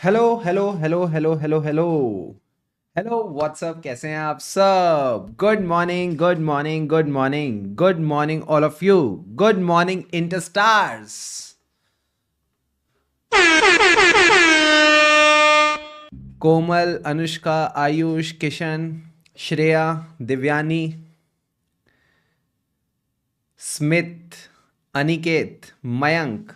Hello hello hello hello hello hello hello what's up, कैसे हैं आप सब? Good morning, good morning, good morning, good morning all of you. Good morning interstars. Komal, Anushka, Ayush, Kishan, Shreya, Divyani, Smith, Aniket, Mayank.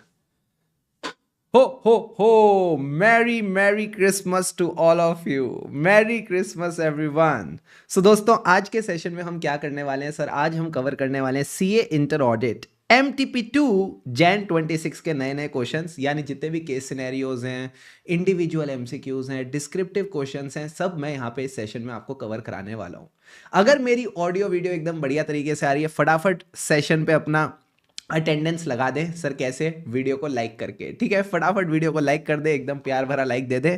हो merry merry Christmas to all of you. Merry Christmas everyone. So दोस्तों, आज के session में हम क्या करने वाले हैं सर? आज हम कवर करने वाले हैं CA inter audit MTP2 Jain 26 के नए नए क्वेश्चंस, यानी जितने भी केस सिनेरियोज हैं, इंडिविजुअल एमसीक्यूज हैं, डिस्क्रिप्टिव क्वेश्चंस हैं, सब मैं यहाँ पे इस सेशन में आपको कवर कराने वाला हूँ। अगर मेरी ऑडियो वीडियो एकदम बढ़िया तरीके से आ रही है, फटाफट सेशन पे अपना अटेंडेंस लगा दे। सर कैसे? वीडियो को लाइक करके, ठीक है? फटाफट वीडियो को लाइक कर दे, एकदम प्यार भरा like they they.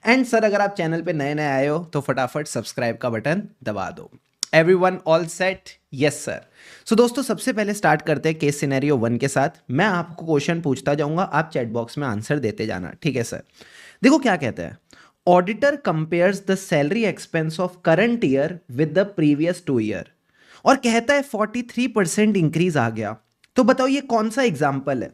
And sir, अगर आप चैनल पे नए नए आए हो तो फटाफट सब्सक्राइब का बटन दबा दो। Everyone all set? Yes sir. So दोस्तों, सबसे पहले स्टार्ट करते हैं केस सिनेरियो 1 के साथ। मैं आपको क्वेश्चन पूछता जाऊंगा, आप चैट बॉक्स में आंसर देते जाना, ठीक है सर? देखो क्या कहता है। Auditor compares the salary expense of current year with the previous 2 year, और कहता है 43% इंक्रीज आ गया। तो बताओ ये कौन सा एग्जाम्पल है?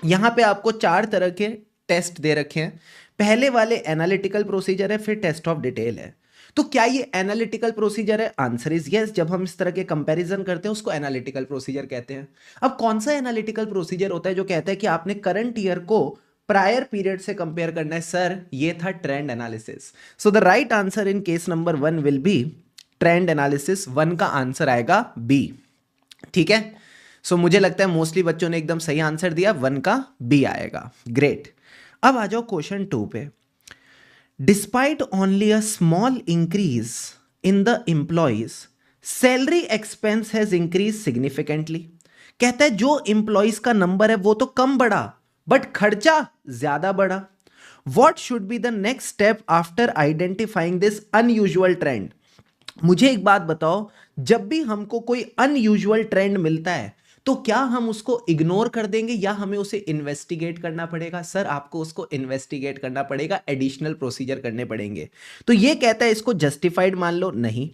यहां पे आपको 4 तरह के टेस्ट दे रखे हैं। पहले वाले एनालिटिकल प्रोसीजर है, फिर टेस्ट ऑफ डिटेल है। तो क्या ये एनालिटिकल प्रोसीजर है? Answer is yes. जब हम इस तरह के कंपैरिजन करते हैं उसको एनालिटिकल प्रोसीजर कहते हैं। अब कौन सा एनालिटिकल प्रोसीजर होता है जो कहता है कि आपने करंट ईयर को प्रायर पीरियड से कंपेयर करना है? सर, ये था trend analysis. So the right answer in case number 1 will be trend analysis. 1 का आंसर आएगा बी, ठीक है? सो मुझे लगता है मोस्टली बच्चों ने एकदम सही आंसर दिया, 1 का बी आएगा। ग्रेट। अब आ जाओ क्वेश्चन 2 पे। Despite only a small increase in the employees, salary expense has increase significantly. कहता है जो एम्प्लॉइज का नंबर है वो तो कम बढ़ा, बट खर्चा ज्यादा बढ़ा। What should be the next step after identifying this unusual trend? मुझे एक बात बताओ, जब भी हमको कोई अनयूजुअल ट्रेंड मिलता है तो क्या हम उसको इग्नोर कर देंगे या हमें उसे इन्वेस्टिगेट करना पड़ेगा? सर, आपको उसको इन्वेस्टिगेट करना पड़ेगा, एडिशनल प्रोसीजर करने पड़ेंगे। तो ये कहता है इसको जस्टिफाइड मान लो? नहीं।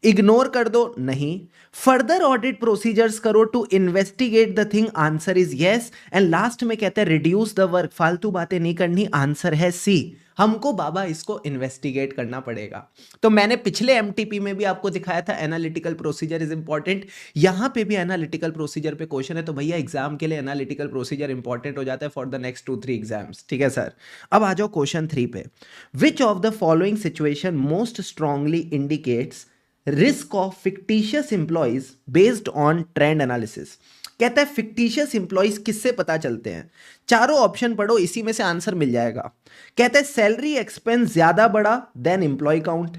इग्नोर कर दो? नहीं। फर्दर ऑडिट प्रोसीजर्स करो to investigate the thing? Answer is yes. And last में कहते हैं रिड्यूस द वर्क, फालतू बातें नहीं करनी। आंसर है सी। हमको बाबा इसको इन्वेस्टिगेट करना पड़ेगा। तो मैंने पिछले एमटीपी में भी आपको दिखाया था एनालिटिकल प्रोसीजर इज इंपॉर्टेंट। यहां पे भी एनालिटिकल प्रोसीजर पे क्वेश्चन है, तो भैया एग्जाम के लिए एनालिटिकल प्रोसीजर इंपॉर्टेंट हो जाता है फॉर द नेक्स्ट 2-3 एग्जाम्स, ठीक है सर? अब आ जाओ क्वेश्चन 3 पे। विच of the following situation most strongly indicates risk of fictitious employees based on trend analysis? कहता है फिक्टिशियस इंप्लॉइज किससे पता चलते हैं? चारों ऑप्शन पढ़ो, इसी में से आंसर मिल जाएगा। कहता है सैलरी एक्सपेंस ज्यादा बढ़ा देन एम्प्लॉय काउंट।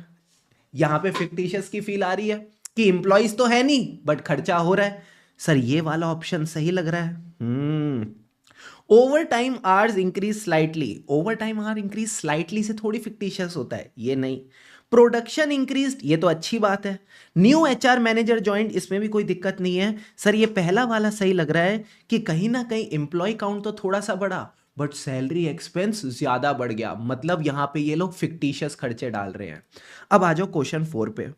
यहां पे फिक्टिशियस की फील आ रही है कि एम्प्लॉइज तो है नहीं बट खर्चा हो रहा है। सर, ये वाला ऑप्शन सही लग रहा है। Overtime hours increase slightly. Overtime hour increase slightly से थोड़ी फिक्टिशियस होता है, ये नहीं। प्रोडक्शन इंक्रीज, ये तो अच्छी बात है। न्यू एचआर मैनेजर ज्वाइंट, इसमें भी कोई दिक्कत नहीं है। सर, ये पहला वाला सही लग रहा है कि कहीं ना कहीं एम्प्लॉय काउंट तो थोड़ा सा बढ़ा बट सैलरी एक्सपेंस ज्यादा बढ़ गया, मतलब यहां पे ये लोग फिक्टिशियस खर्चे डाल रहे हैं। अब आ जाओ क्वेश्चन 4 पे।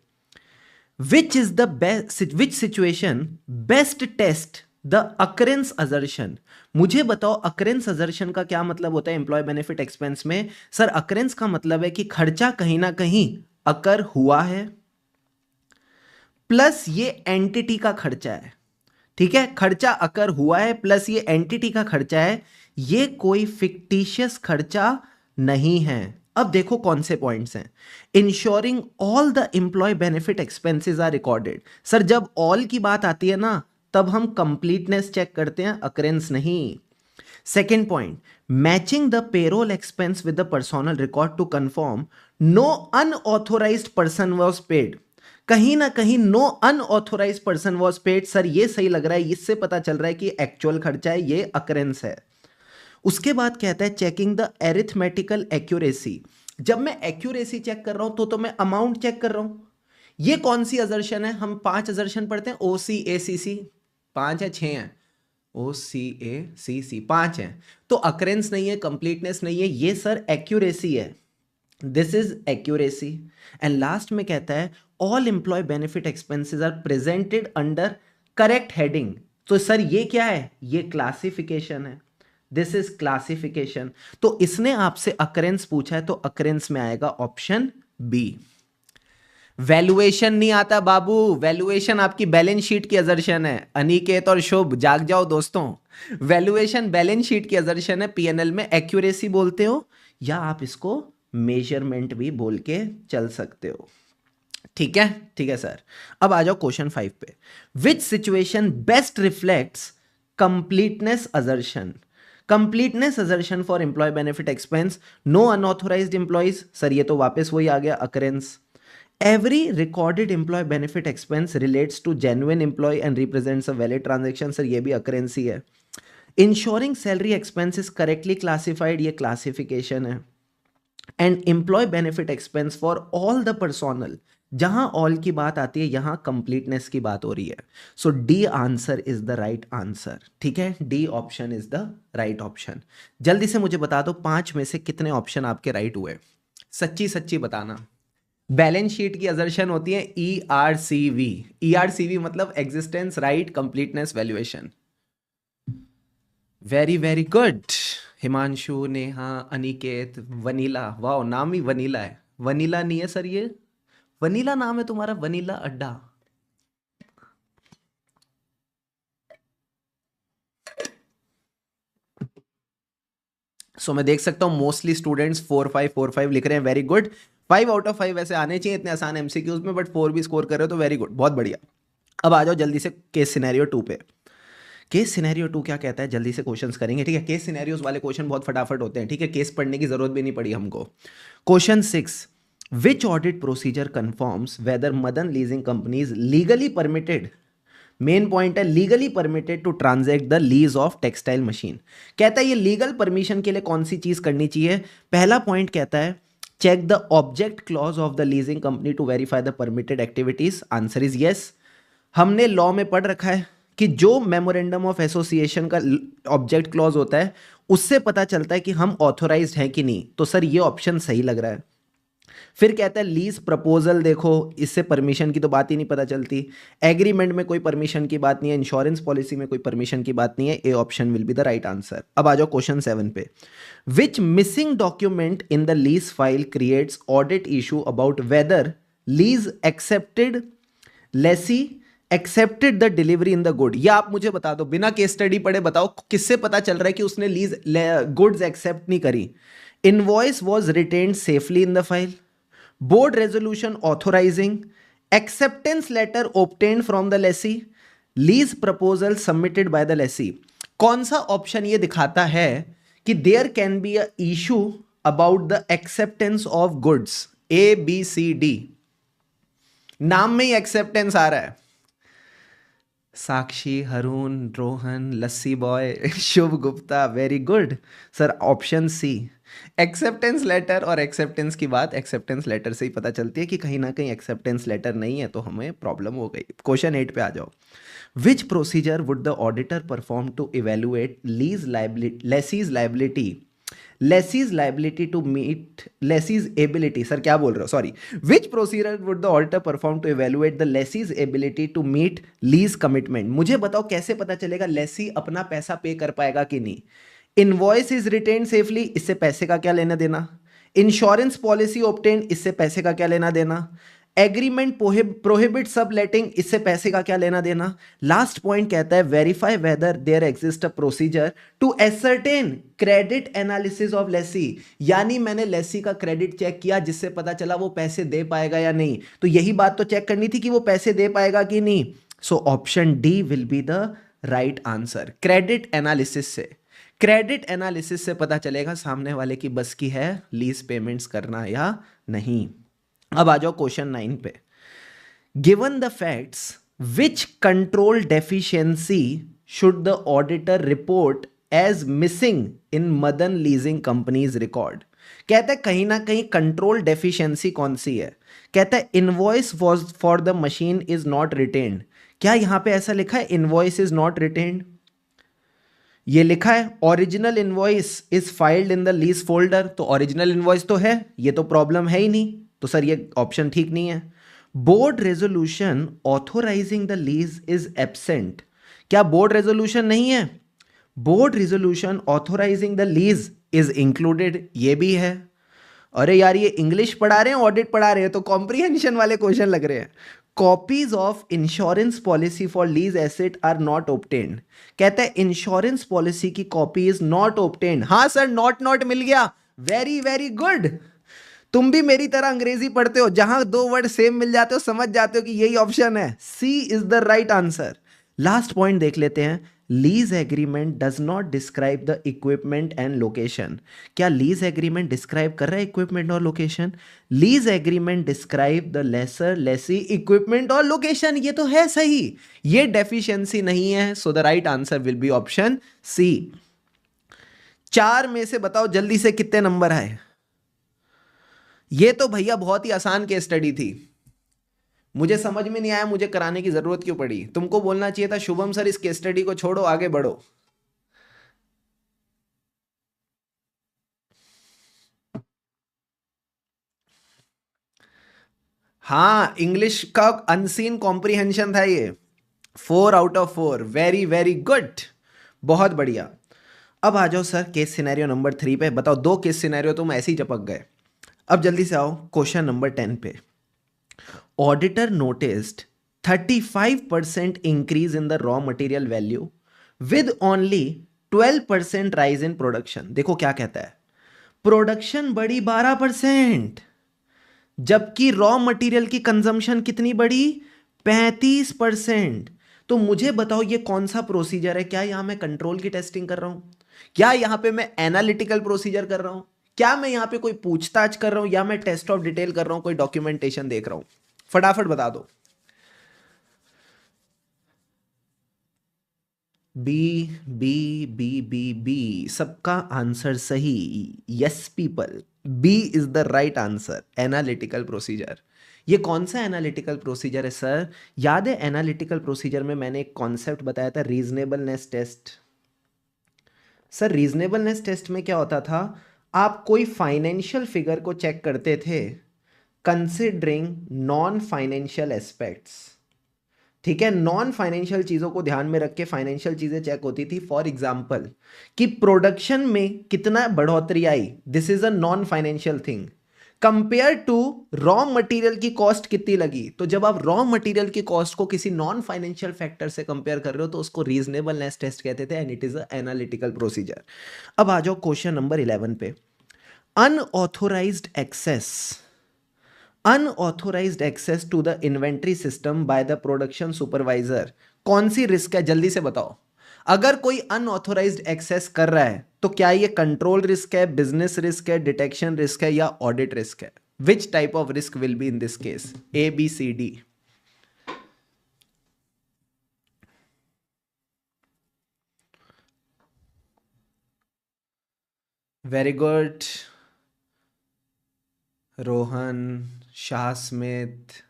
Which is the best, which situation best test the occurrence assertion? मुझे बताओ अकरेंस असर्शन का क्या मतलब होता है एम्प्लॉय बेनिफिट एक्सपेंस में? सर, अकरेंस का मतलब है कि खर्चा कहीं ना कहीं अकर हुआ है, प्लस ये एंटिटी का खर्चा है। ठीक है, खर्चा अकर हुआ है प्लस ये एंटिटी का खर्चा है। ये कोई फिक्टिशियस खर्चा नहीं है। अब देखो कौन से पॉइंट्स हैं। Insuring all the employee benefit expenses are recorded. Sir, जब ऑल की बात आती है ना, तब हम कंप्लीटनेस चेक करते हैं, अकरेंस नहीं। Second point, matching the payroll expense with the personnel record to confirm no unauthorised person was paid. कहीं ना कहीं no unauthorised person was paid. Sir, ये सही लग रहा है, इससे पता चल रहा है कि एक्चुअल खर्चा है, ये अकरेंस है। उसके बाद कहता है चेकिंग द एरिथमेटिकल एक्यूरेसी। जब मैं एक्यूरेसी चेक कर रहा हूं तो मैं अमाउंट चेक कर रहा हूं। ये कौन सी अजर्शन है? हम 5 अजर्शन पढ़ते हैं, OC ACC, 5 या 6 हैं? OCACC 5 है, तो अकरेंस नहीं है, कंप्लीटनेस नहीं है, ये सर एक्यूरेसी है। This is accuracy. And last में कहता है all employee benefit expenses are presented under correct heading. तो सर ये क्या है? ये क्लासिफिकेशन है। This is classification. तो इसने आपसे अकरेंस पूछा है, तो अकरेंस में आएगा ऑप्शन बी। वैल्यूएशन नहीं आता बाबू, वैल्यूएशन आपकी बैलेंस शीट की असर्शन है। अनिकेत और शुभ जाग जाओ दोस्तों, वैल्यूएशन बैलेंस शीट की असर्शन है। पीएनएल में एक्यूरेसी बोलते हो, या आप इसको मेजरमेंट भी बोल के चल सकते हो। ठीक है, ठीक है सर। अब आ जाओ क्वेश्चन 5 पे। Which situation best reflects completeness assertion? Completeness assertion for employee benefit expense, no unauthorised employees. Sir ये तो वापस वही आ गया occurrence. Every recorded employee benefit expense relates to genuine employee and represents a valid transaction. Sir ये भी occurrence ही है। Ensuring salary expense is correctly classified, ये classification है। And employee benefit expense for all the personnel, जहां all की बात आती है यहां completeness की बात हो रही है। So D answer is the right answer। ठीक है, D option is the right option। जल्दी से मुझे बता दो 5 में से कितने ऑप्शन आपके राइट हुए? सच्ची सच्ची बताना। बैलेंस शीट की असर्शन होती है ERCV। ERCV मतलब existence, right, completeness, valuation. Very very good. Himanshu, Neha, Aniket, vanilla. वाह, नाम ही वनीला है। वनीला नहीं है सर, ये वनीला नाम है तुम्हारा, वनीला अड्डा। मैं देख सकता हूं मोस्टली स्टूडेंट्स 4-5 लिख रहे हैं। Very good. 5 आउट ऑफ 5 ऐसे आने चाहिए इतने आसान एमसीक्यूज में, बट 4 भी स्कोर कर रहे हो तो वेरी गुड, बहुत बढ़िया। अब आ जाओ जल्दी से केस सिनेरियो 2 पे। केस सिनेरियो 2 क्या कहता है, जल्दी से क्वेश्चंस करेंगे। ठीक है, केस सिनेरियोज वाले क्वेश्चन बहुत फटाफट होते हैं। ठीक है, केस पढ़ने की जरूरत भी नहीं पड़ी हमको। Question 6, which audit procedure confirms whether Madan leasing companies legally permitted, main point है legally permitted to transact the lease of textile machine. कहता है ये लीगल परमिशन के लिए कौन सी चीज करनी चाहिए? पहला पॉइंट कहता है check the object clause of the leasing company to verify the permitted activities. Answer is yes. हमने लॉ में पढ़ रखा है कि जो मेमोरेंडम ऑफ एसोसिएशन का ऑब्जेक्ट क्लॉज होता है उससे पता चलता है कि हम ऑथोराइज्ड हैं कि नहीं। तो सर ये ऑप्शन सही लग रहा है। फिर कहता है लीज प्रपोजल, देखो इससे परमिशन की तो बात ही नहीं पता चलती। एग्रीमेंट में कोई परमिशन की बात नहीं है, इंश्योरेंस पॉलिसी में कोई परमिशन की बात नहीं है। A option will be the right answer. अब आ जाओ क्वेश्चन 7 पे। Which missing document in the lease file creates audit issue about whether lease accepted lessee accepted the delivery in the good? या आप मुझे बता दो, बिना केस स्टडी पढ़े बताओ किससे पता चल रहा है कि उसने लीज गुड्स एक्सेप्ट नहीं करी? Invoice was retained safely in the file, board resolution authorising, acceptance letter obtained from the lessee, lease proposal submitted by the lessee. कौन सा ऑप्शन ये दिखाता है कि there can be a issue about the acceptance of goods? ABCD, नाम में ही acceptance आ रहा है। Sakshi, Haroon, Rohan, lassi boy, Shubh Gupta, very good sir. Option C, acceptance letter. और एक्सेप्टेंस की बात एक्सेप्टेंस लेटर से ही पता चलती है कि कहीं ना कहीं एक्सेप्टेंस लेटर नहीं है, तो हमें प्रॉब्लम हो गई। क्वेश्चन 8 पे आ जाओ। Which procedure would the auditor perform to evaluate lease liability, lessee's liability, lessee's liability to meet lessee's ability? Sir क्या बोल रहे हो, sorry. Which procedure would the auditor perform to evaluate the lessee's ability to meet lease commitment? मुझे बताओ कैसे पता चलेगा लेसी अपना पैसा पे कर पाएगा कि नहीं? इनवॉइस इज रिटेन सेफली, इससे पैसे का क्या लेना देना? इंश्योरेंस पॉलिसी ऑब्टेन, इससे पैसे का क्या लेना देना? एग्रीमेंट प्रोहिबिट सब लेटिंग, इससे पैसे का क्या लेना देना? लास्ट पॉइंट कहता है verify whether there exist a procedure to ascertain credit analysis of lessee. यानी मैंने लेसी का क्रेडिट चेक किया जिससे पता चला वो पैसे दे पाएगा या नहीं। तो यही बात तो चेक करनी थी कि वो पैसे दे पाएगा कि नहीं। So option D will be the right answer. Credit analysis से, क्रेडिट एनालिसिस से पता चलेगा सामने वाले की बस की है लीज पेमेंट्स करना या नहीं। अब आ जाओ क्वेश्चन 9 पे। Given the facts which control deficiency should the auditor report as missing in Madan leasing companies record? कहता है कहीं ना कहीं कंट्रोल डेफिशिएंसी कौन सी है? कहता है invoice was for the machine is not retained. क्या यहां पे ऐसा लिखा है इनवॉइस इज नॉट रिटेन्ड? ये लिखा है original invoice is filed in the lease folder, तो ओरिजिनल इनवॉइस तो है, ये तो प्रॉब्लम है ही नहीं, तो सर ये ऑप्शन ठीक नहीं है। Board resolution authorising the lease is absent, क्या बोर्ड रेजोल्यूशन नहीं है? Board resolution authorising the lease is included, ये भी है। अरे यार ये इंग्लिश पढ़ा रहे हैं ऑडिट पढ़ा रहे हैं तो कॉम्प्रिहेंशन वाले क्वेश्चन लग रहे हैं। Copies of insurance policy for lease asset are not obtained, कहते हैं इंश्योरेंस पॉलिसी की कॉपी इज नॉट ऑब्टेन्ड। हाँ सर नॉट मिल गया, वेरी वेरी गुड। तुम भी मेरी तरह अंग्रेजी पढ़ते हो, जहां दो वर्ड सेम मिल जाते हो समझ जाते हो कि यही ऑप्शन है, C is the right answer. Last point देख लेते हैं, lease agreement does not describe the equipment and location, क्या लीज एग्रीमेंट डिस्क्राइब कर रहा है इक्विपमेंट और location? Lease agreement describe the lessor lessee equipment और लोकेशन, ये तो है सही, ये डेफिशिएंसी नहीं है, so the right answer will be option C. 4 में से बताओ जल्दी से कितने नंबर आए? ये तो भैया बहुत ही आसान केस स्टडी थी, मुझे समझ में नहीं आया मुझे कराने की जरूरत क्यों पड़ी, तुमको बोलना चाहिए था शुभम सर इस केस स्टडी को छोड़ो आगे बढ़ो। हाँ इंग्लिश का अनसीन कॉम्प्रिहेंशन था ये, 4 out of 4, very very good, बहुत बढ़िया। अब आ जाओ सर केस सिनेरियो नंबर 3 पे, बताओ 2 केस सिनेरियो तुम ऐसे ही चपक गए। अब जल्दी से आओ क्वेश्चन नंबर 10 पे। Auditor noticed 35% increase in the raw material value with only 12% rise in production. देखो क्या कहता है, प्रोडक्शन बढ़ी 12%, जबकि रॉ मटेरियल की कंजम्पशन कितनी बढ़ी? 35%। तो मुझे बताओ ये कौन सा प्रोसीजर है, क्या यहां मैं कंट्रोल की टेस्टिंग कर रहा हूं, क्या यहां पे मैं एनालिटिकल प्रोसीजर कर रहा हूं, क्या मैं यहां पे कोई पूछताछ कर रहा हूं, या मैं टेस्ट ऑफ डिटेल कर रहा हूं, कोई डॉक्यूमेंटेशन देख रहा हूं? फटाफट बता दो। B B B B B, सबका आंसर सही, yes people, B is the right answer, analytical procedure. ये कौन सा एनालिटिकल प्रोसीजर है सर? याद है एनालिटिकल प्रोसीजर में मैंने एक कॉन्सेप्ट बताया था, reasonableness test. Sir reasonableness test में क्या होता था, आप कोई फाइनेंशियल फिगर को चेक करते थे कंसिडरिंग नॉन फाइनेंशियल एस्पेक्ट्स, ठीक है, नॉन फाइनेंशियल चीजों को ध्यान में रख के फाइनेंशियल चीजें चेक होती थी। फॉर एग्जांपल कि प्रोडक्शन में कितना बढ़ोतरी आई, this is a non financial thing, compare to raw material की कॉस्ट कितनी लगी, तो जब आप रॉ मटेरियल की कॉस्ट को किसी नॉन फाइनेंशियल फैक्टर से कंपेयर कर रहे हो तो उसको रीजनेबलनेस टेस्ट कहते थे, and it is a analytical procedure. अब आ जाओ क्वेश्चन नंबर 11 पे। Unauthorised access, unauthorised access to the inventory system by the production supervisor, कौन सी रिस्क है जल्दी से बताओ। अगर कोई अनऑथोराइज्ड एक्सेस कर रहा है तो क्या ये कंट्रोल रिस्क है, बिजनेस रिस्क है, डिटेक्शन रिस्क है, या ऑडिट रिस्क है? Which type of risk will be in this case, A B C D? Very good, Rohan, Shah Smith,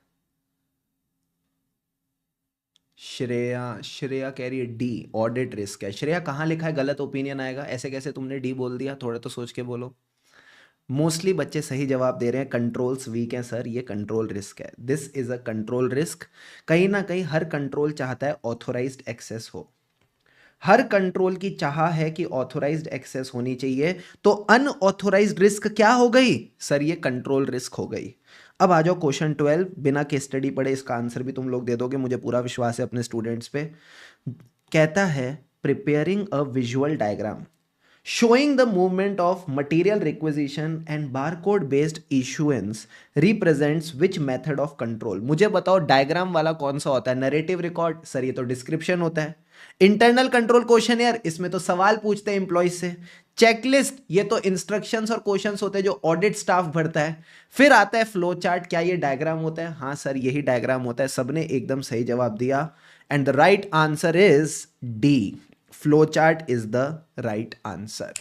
Shreya, Shreya कह रही है डी ऑडिट रिस्क है। श्रेया कहाँ लिखा है गलत ओपिनियन आएगा, ऐसे कैसे तुमने डी बोल दिया, थोड़ा तो सोच के बोलो। मोस्टली बच्चे सही जवाब दे रहे हैं, कंट्रोल्स वीक हैं सर, ये कंट्रोल रिस्क है, this is a control risk. कहीं ना कहीं हर कंट्रोल चाहता है ऑथोराइज्ड एक्सेस हो, हर कंट्रोल की चाह है कि ऑथोराइज्ड एक्सेस होनी चाहिए, तो अनऑथोराइज्ड रिस्क क्या हो गई सर? ये कंट्रोल रिस्क हो गई। अब आ जाओ क्वेश्चन 12, बिना केस स्टडी पढ़े इसका आंसर भी तुम लोग दे दोगे, मुझे पूरा विश्वास है अपने स्टूडेंट्स पे। कहता है preparing a visual diagram showing the movement of material requisition and barcode based issuance represents which method of control। मुझे बताओ डायग्राम वाला कौन सा होता है? नरेटिव रिकॉर्ड, सर ये तो डिस्क्रिप्शन होता है। इंटरनल कंट्रोल क्वेश्चन यार, इसमें तो सवाल पूछते हैं एम्प्लॉयज से। चेकलिस्ट, ये तो इंस्ट्रक्शंस और क्वेश्चंस होते हैं जो ऑडिट स्टाफ भरता है। फिर आता है फ्लो चार्ट, क्या ये डायग्राम होता है? हाँ सर यही डायग्राम होता है, सबने एकदम सही जवाब दिया, and the right answer is D, flow chart is the right answer.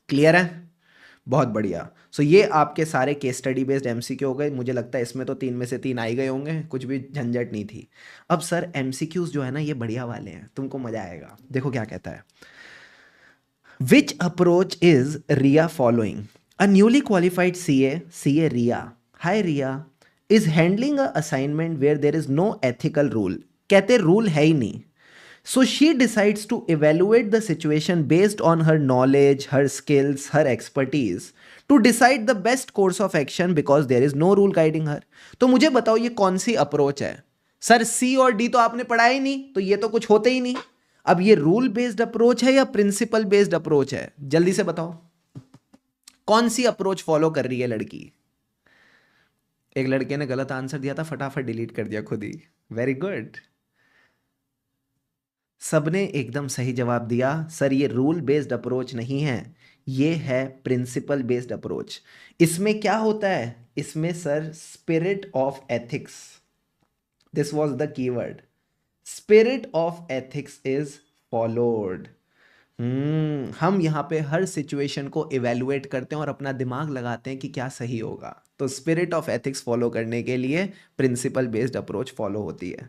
Clear है? बहुत बढ़िया। सो ये आपके सारे केस स्टडी बेस्ड एमसीक्यू हो गए, मुझे लगता है इसमें तो 3 में से 3 आ ही गए होंगे, कुछ भी झंझट नहीं थी। अब सर एमसीक्यूज जो है ना ये बढ़िया वाले हैं, तुमको मजा आएगा। देखो क्या कहता है, Which approach is Ria following? A newly qualified CA Ria, hi Ria, is handling a assignment where there is no ethical rule. कहते rule है ही नहीं. So she decides to evaluate the situation based on her knowledge, her skills, her expertise to decide the best course of action because there is no rule guiding her. तो मुझे बताओ ये कौन सी approach है? Sir सी और D तो आपने पढ़ा ही नहीं, तो ये तो कुछ होते ही नहीं. अब ये रूल बेस्ड अप्रोच है या प्रिंसिपल बेस्ड अप्रोच है? जल्दी से बताओ कौन सी अप्रोच फॉलो कर रही है लड़की? एक लड़के ने गलत आंसर दिया था, फटाफट डिलीट कर दिया खुद ही. Very good. सबने एकदम सही जवाब दिया. सर ये रूल बेस्ड अप्रोच नहीं है, ये है प्रिंसिपल बेस्ड अप्रोच. इसमें क्या होता है? इसमें sir spirit of ethics, this was the keyword, spirit of ethics is followed. हम यहाँ पे हर सिचुएशन को इवेलुएट करते हैं और अपना दिमाग लगाते हैं कि क्या सही होगा. तो स्पिरिट ऑफ एथिक्स फॉलो करने के लिए प्रिंसिपल बेस्ड अप्रोच फॉलो होती है.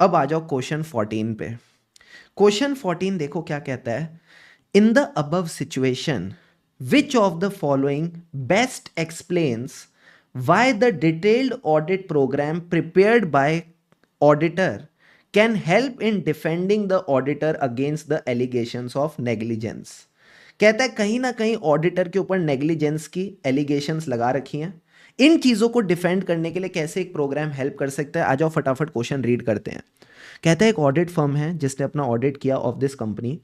अब आ जाओ क्वेश्चन 14 पे. क्वेश्चन 14 देखो क्या कहता है. In the above situation which of the following best explains why the detailed audit program prepared by auditor can help in defending the auditor against the allegations of negligence. कहता है कहीं ना कहीं ऑडिटर के ऊपर नेग्लिजेंस की allegations लगा रखी हैं. इन चीज़ों को डिफेंड करने के लिए कैसे एक प्रोग्राम हेल्प कर सकता है? आ जाओ फटाफट क्वेश्चन रीड करते हैं. कहता है एक ऑडिट फर्म है जिसने अपना ऑडिट किया of this company.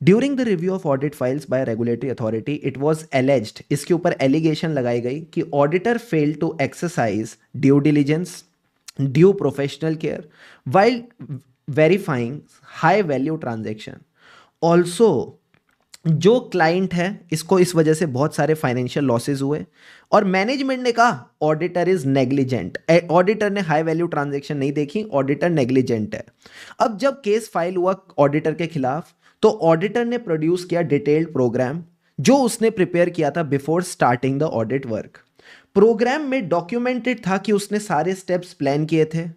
During the review of audit files by regulatory authority it was alleged, इसके ऊपर एलिगेशन लगाई गई कि auditor fail to exercise due diligence, due professional care while verifying high value transaction. Also जो client है इसको इस वजह से बहुत सारे फाइनेंशियल लॉसेज हुए और मैनेजमेंट ने कहा ऑडिटर इज नेग्लिजेंट. ऑडिटर ने हाई वैल्यू ट्रांजैक्शन नहीं देखी, ऑडिटर नेग्लिजेंट है. अब जब केस फाइल हुआ ऑडिटर के खिलाफ तो ऑडिटर ने प्रोड्यूस किया डिटेल्ड प्रोग्राम जो उसने प्रिपेयर किया था before starting the audit work. Program में डॉक्यूमेंटेड था कि उसने सारे स्टेप्स प्लान किए थे,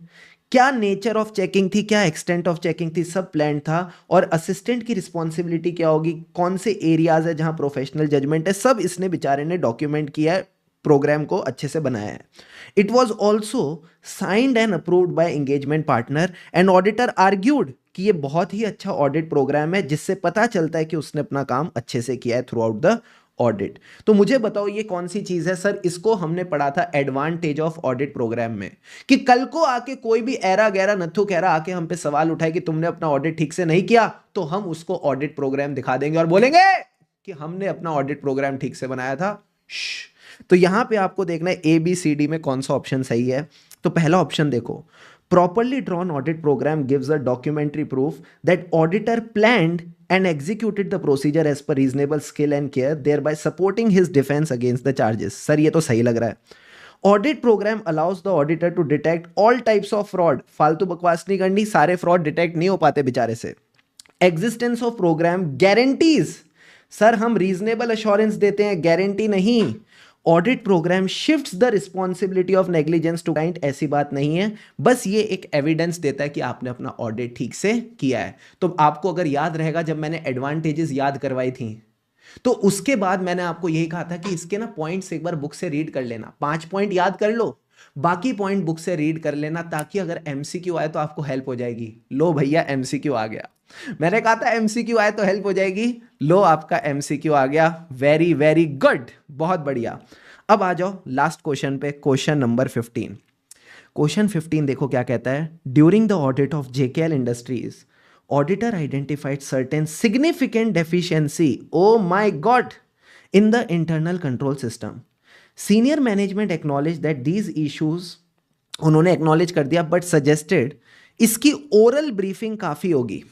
क्या नेचर ऑफ चेकिंग थी, क्या एक्सटेंट ऑफ चेकिंग थी, सब प्लान था. और असिस्टेंट की रिस्पॉन्सिबिलिटी क्या होगी, कौन से एरियाज है जहां प्रोफेशनल जजमेंट है, सब इसने बेचारे ने डॉक्यूमेंट किया है, प्रोग्राम को अच्छे से बनाया है. It was also signed and approved by engagement partner and auditor argued कि ये बहुत ही अच्छा ऑडिट प्रोग्राम है जिससे पता चलता है कि उसने अपना काम अच्छे से किया है थ्रू आउट द ऑडिट. तो मुझे बताओ ये कौन सी चीज है? सर इसको हमने पढ़ा था एडवांटेज ऑफ ऑडिट प्रोग्राम में, कि कल को आके कोई भी एरा गैरा नथु कहरा आके हम पे सवाल उठाए कि तुमने अपना ऑडिट ठीक से नहीं किया, तो हम उसको ऑडिट प्रोग्राम दिखा देंगे और बोलेंगे कि हमने अपना ऑडिट प्रोग्राम ठीक से बनाया था. तो यहां पे आपको देखना है ए बी सी डी में कौन सा ऑप्शन सही है. तो पहला ऑप्शन देखो, properly drawn audit program gives a documentary proof that auditor planned and executed the procedure as per reasonable skill and care, thereby supporting his defense against the charges. Sir ये तो सही लग रहा है. Audit program allows the auditor to detect all types of fraud. फालतू बकवास नहीं करनी, सारे फ्रॉड डिटेक्ट नहीं हो पाते बेचारे से. Existence of program guarantees. Sir हम रीजनेबल अश्योरेंस देते हैं, गारंटी नहीं. Audit program shifts the responsibility of negligence to client, ऐसी बात नहीं है, बस ये एक एविडेंस देता है कि आपने अपना ऑडिट ठीक से किया है. तो आपको अगर याद रहेगा जब मैंने एडवांटेजेस याद करवाई थी तो उसके बाद मैंने आपको यही कहा था कि इसके ना पॉइंट्स एक बार बुक से रीड कर लेना, 5 पॉइंट याद कर लो, बाकी पॉइंट बुक से रीड कर लेना, ताकि अगर एमसीक्यू आए तो आपको हेल्प हो जाएगी. लो भैया एमसीक्यू आ गया, मैंने कहा था एमसीक्यू आए तो हेल्प हो जाएगी, लो आपका एमसीक्यू आ गया. वेरी वेरी गुड, बहुत बढ़िया. अब आ जाओ लास्ट क्वेश्चन पे, क्वेश्चन नंबर 15. क्वेश्चन 15 देखो क्या कहता है. During the audit of JKL industries auditor identified certain significant deficiency, oh my God, in the internal control system. Senior management acknowledge that these issues, उन्होंने एक्नॉलेज कर दिया but suggested इसकी oral briefing काफी होगी.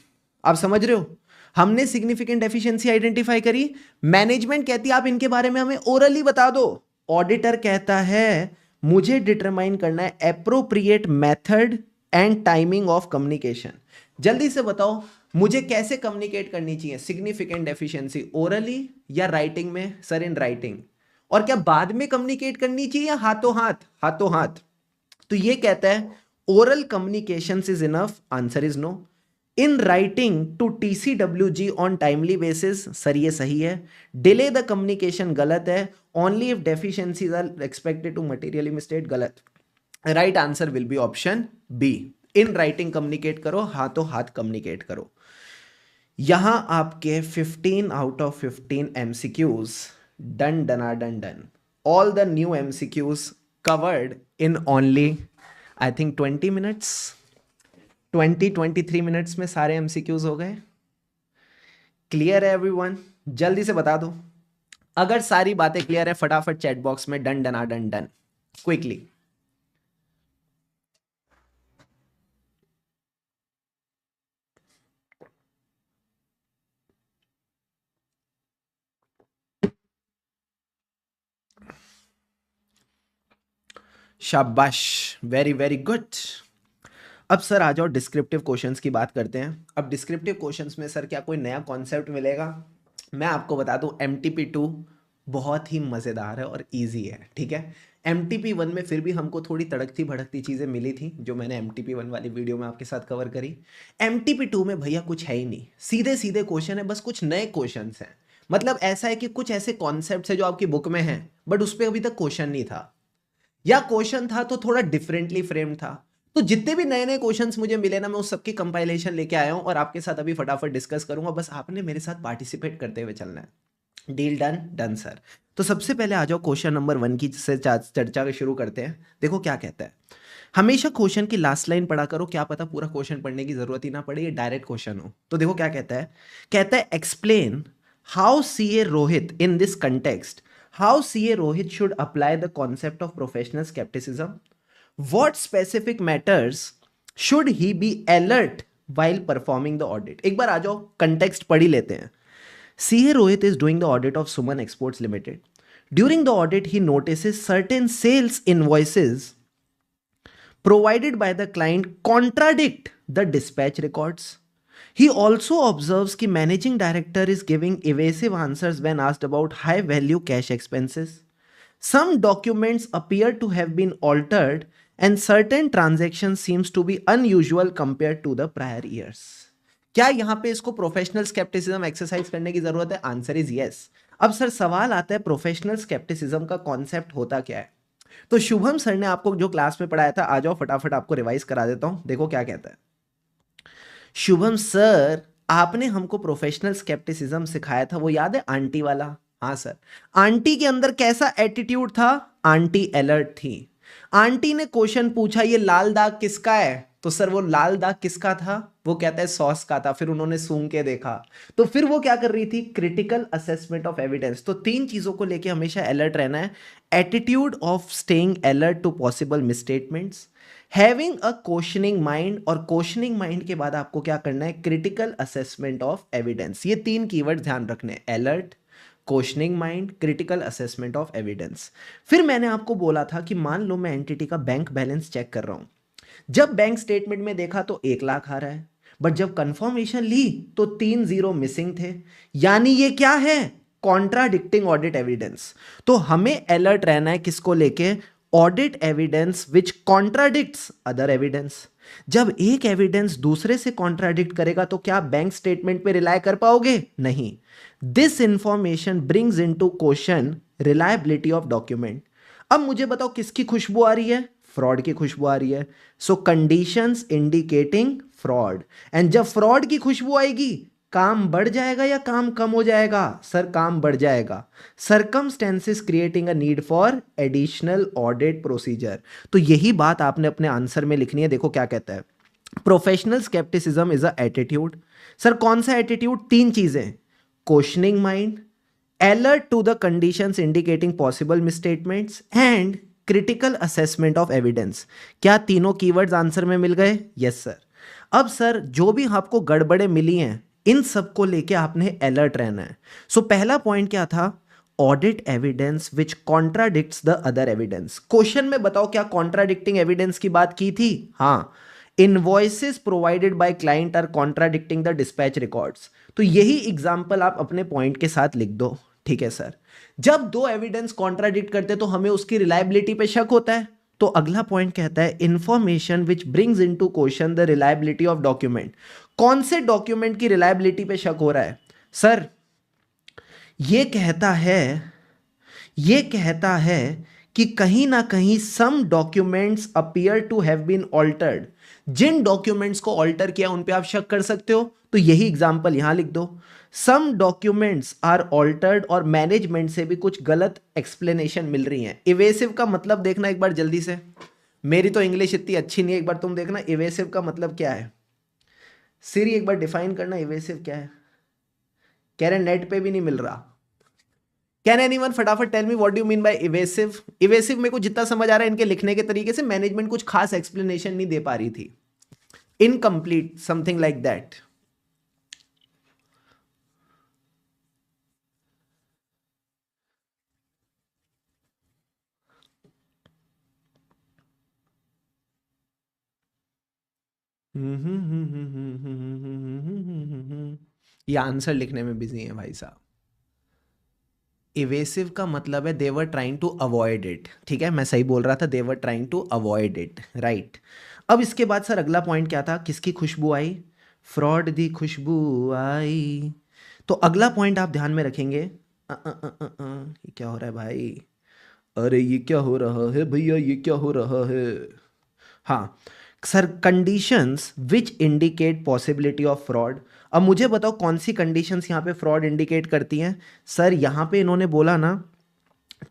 आप समझ रहे हो, हमने सिग्निफिकेंट डेफिशिएंसी आइडेंटिफाई करी, मैनेजमेंट कहती है आप इनके बारे में हमें ओरली बता दो, ऑडिटर कहता है मुझे डिटरमाइन करना है appropriate method and timing of communication. जल्दी से बताओ मुझे कैसे कम्युनिकेट करनी चाहिए सिग्निफिकेंट डेफिशिएंसी, ओरली या राइटिंग में? Sir in writing. और क्या बाद में कम्युनिकेट करनी चाहिए या हाथों हाथ? हाथों हाथ. तो ये कहता है oral communication is enough, answer is no. In writing to TCWG on timely basis, sir ये सही है। डिले द कम्युनिकेशन, गलत है। Only if deficiencies are expected to materially mistake, गलत। Right answer will be option B. In writing communicate करो, हाथों हाथ communicate करो। यहां आपके 15 आउट ऑफ 15 MCQs डन डना done done. All the new MCQs covered in only I think 20 minutes. 23 minutes में सारे MCQs हो गए। क्लियर है एवरीवन? जल्दी से बता दो अगर सारी बातें क्लियर है, फटाफट चैट बॉक्स में डन डना डन डन क्विकली। शाबाश, वेरी वेरी गुड। अब सर आ जाओ डिस्क्रिप्टिव क्वेश्चंस की बात करते हैं। अब डिस्क्रिप्टिव क्वेश्चंस में सर क्या कोई नया कॉन्सेप्ट मिलेगा? मैं आपको बता दूं MTP2 बहुत ही मज़ेदार है और इजी है, ठीक है। MTP1 में फिर भी हमको थोड़ी तड़कती भड़कती चीज़ें मिली थी जो मैंने MTP1 वाली वीडियो में आपके साथ कवर करी। MTP2 में भैया कुछ है ही नहीं, सीधे सीधे क्वेश्चन है, बस कुछ नए क्वेश्चन हैं। मतलब ऐसा है कि कुछ ऐसे कॉन्सेप्ट है जो आपकी बुक में हैं बट उस पर अभी तक क्वेश्चन नहीं था, या क्वेश्चन था तो थोड़ा डिफरेंटली फ्रेम था। तो जितने भी नए नए क्वेश्चंस मुझे मिले ना, मैं उस सबकी कंपाइलेशन लेके आया हूं और आपके साथ अभी फटाफट डिस्कस करूंगा। बस आपने मेरे साथ पार्टिसिपेट करते हुए चलना है। Deal done done sir. तो सबसे पहले आ जाओ क्वेश्चन नंबर 1 की से चर्चा शुरू करते हैं। देखो क्या कहता है। हमेशा क्वेश्चन की लास्ट लाइन पढ़ा करो, क्या पता पूरा क्वेश्चन पढ़ने की जरूरत ही ना पड़े, ये डायरेक्ट क्वेश्चन हो। तो देखो क्या कहता है। कहता है explain how CA Rohit in this context, how CA Rohit should apply the concept of professional skepticism, what specific matters should he be alert while performing the audit। एक बार आ जाओ context पढ़ ही लेते हैं। CA Rohit is doing the audit of Suman Exports Limited. During the audit, he notices certain sales invoices provided by the client contradict the dispatch records. He also observes कि managing director is giving evasive answers when asked about high value cash expenses. Some documents appear to have been altered and certain transactions seems to be unusual compared to the prior years. क्या यहाँ पे इसको professional scepticism exercise करने की जरूरत है? Answer is yes. अब sir सवाल आता है प्रोफेशनल स्केप्टिसिज्म का कॉन्सेप्ट होता क्या है? तो शुभम सर ने आपको जो क्लास में पढ़ाया था, आ जाओ फटाफट आपको रिवाइज करा देता हूं। देखो क्या कहता है। शुभम सर, आपने हमको प्रोफेशनल स्केप्टिसिज्म सिखाया था, वो याद है आंटी वाला? हाँ सर। आंटी के अंदर कैसा एटीट्यूड था? आंटी अलर्ट थी। आंटी ने क्वेश्चन पूछा ये लाल दाग किसका है? तो सर वो लाल दाग किसका था? वो कहता है सॉस का था। फिर उन्होंने सूंघ के देखा, तो फिर वो क्या कर रही थी? Critical assessment of evidence. तो 3 चीजों को लेके हमेशा अलर्ट रहना है। Attitude of staying alert to possible misstatements, having a questioning mind, और क्वेश्चनिंग माइंड के बाद आपको क्या करना है? Critical assessment of evidence. ये 3 कीवर्ड ध्यान रखने, alert, questioning mind, critical assessment of evidence. फिर मैंने आपको बोला था कि मान लो मैं एंटिटी का बैंक बैलेंस चेक कर रहा हूं। जब बैंक स्टेटमेंट में देखा तो 1 लाख आ रहा है, बट जब कंफर्मेशन ली तो 3 जीरो मिसिंग थे। यानी ये क्या है? Contradicting audit evidence. तो हमें अलर्ट रहना है किसको लेके? ऑडिट एविडेंस विच कॉन्ट्राडिक्ट्स अदर एविडेंस। जब एक एविडेंस दूसरे से कॉन्ट्राडिक्ट करेगा तो क्या बैंक स्टेटमेंट पे रिलाय कर पाओगे? नहीं। This information brings into question reliability of document. अब मुझे बताओ किसकी खुशबू आ रही है? फ्रॉड की खुशबू आ रही है। सो कंडीशंस इंडिकेटिंग फ्रॉड। एंड जब फ्रॉड की खुशबू आएगी, काम बढ़ जाएगा या काम कम हो जाएगा? सर काम बढ़ जाएगा। Circumstances creating a need for additional audit procedure. तो यही बात आपने अपने आंसर में लिखनी है। देखो क्या कहता है। Professional scepticism is a attitude. Sir कौन सा एटीट्यूड? 3 चीजें, questioning mind, alert to the conditions indicating possible misstatements and critical assessment of evidence। क्या तीनों कीवर्ड्स आंसर में मिल गए? Yes sir. अब सर जो भी आपको गड़बड़े मिली हैं, इन सब को लेके आपने अलर्ट रहना है। सो पहला पॉइंट क्या था? Audit evidence which contradicts the other evidence. Question में बताओ क्या कॉन्ट्राडिक्टिंग एविडेंस की बात की थी? हाँ। Invoices provided by client are contradicting the dispatch records. तो यही एग्जांपल आप अपने पॉइंट के साथ लिख दो। ठीक है सर। जब 2 एविडेंस कॉन्ट्राडिक्ट करते तो हमें उसकी रिलायबिलिटी पे शक होता है। तो अगला पॉइंट कहता है information which brings into question the reliability of document. कौन से डॉक्यूमेंट की रिलायबिलिटी पे शक हो रहा है सर? ये कहता है कि कहीं ना कहीं some documents appear to have been altered. जिन डॉक्यूमेंट्स को ऑल्टर किया उन पे आप शक कर सकते हो, तो यही एग्जांपल यहां लिख दो। सम डॉक्यूमेंट्स आर ऑल्टर्ड, और मैनेजमेंट से भी कुछ गलत एक्सप्लेनेशन मिल रही हैं। इवेसिव का मतलब देखना एक बार जल्दी से, मेरी तो इंग्लिश इतनी अच्छी नहीं है, एक बार तुम देखना इवेसिव का मतलब क्या है। सिरी एक बार डिफाइन करना इवेसिव क्या है। कह रहे नेट पे भी नहीं मिल रहा। कैन एनीवन फटाफट tell me what do mean by evasive? Evasive मेरे को जितना समझ आ रहा है इनके लिखने के तरीके से, मैनेजमेंट कुछ खास एक्सप्लेनेशन नहीं दे पा रही थी। Incomplete, something like that. ये आंसर लिखने में बिजी है भाई साहब। इवेसिव का मतलब है they're trying to avoid it. ठीक है, मैं सही बोल रहा था, they're trying to avoid it, right. अब इसके बाद सर अगला पॉइंट क्या था? किसकी खुशबू आई? फ्रॉड दी खुशबू आई। तो अगला पॉइंट आप ध्यान में रखेंगे। ये क्या हो रहा है भाई? अरे ये क्या हो रहा है भैया, ये क्या हो रहा है? हाँ sir, conditions which indicate possibility of fraud. अब मुझे बताओ कौन सी कंडीशंस यहाँ पे फ्रॉड इंडिकेट करती हैं? सर यहाँ पे इन्होंने बोला ना,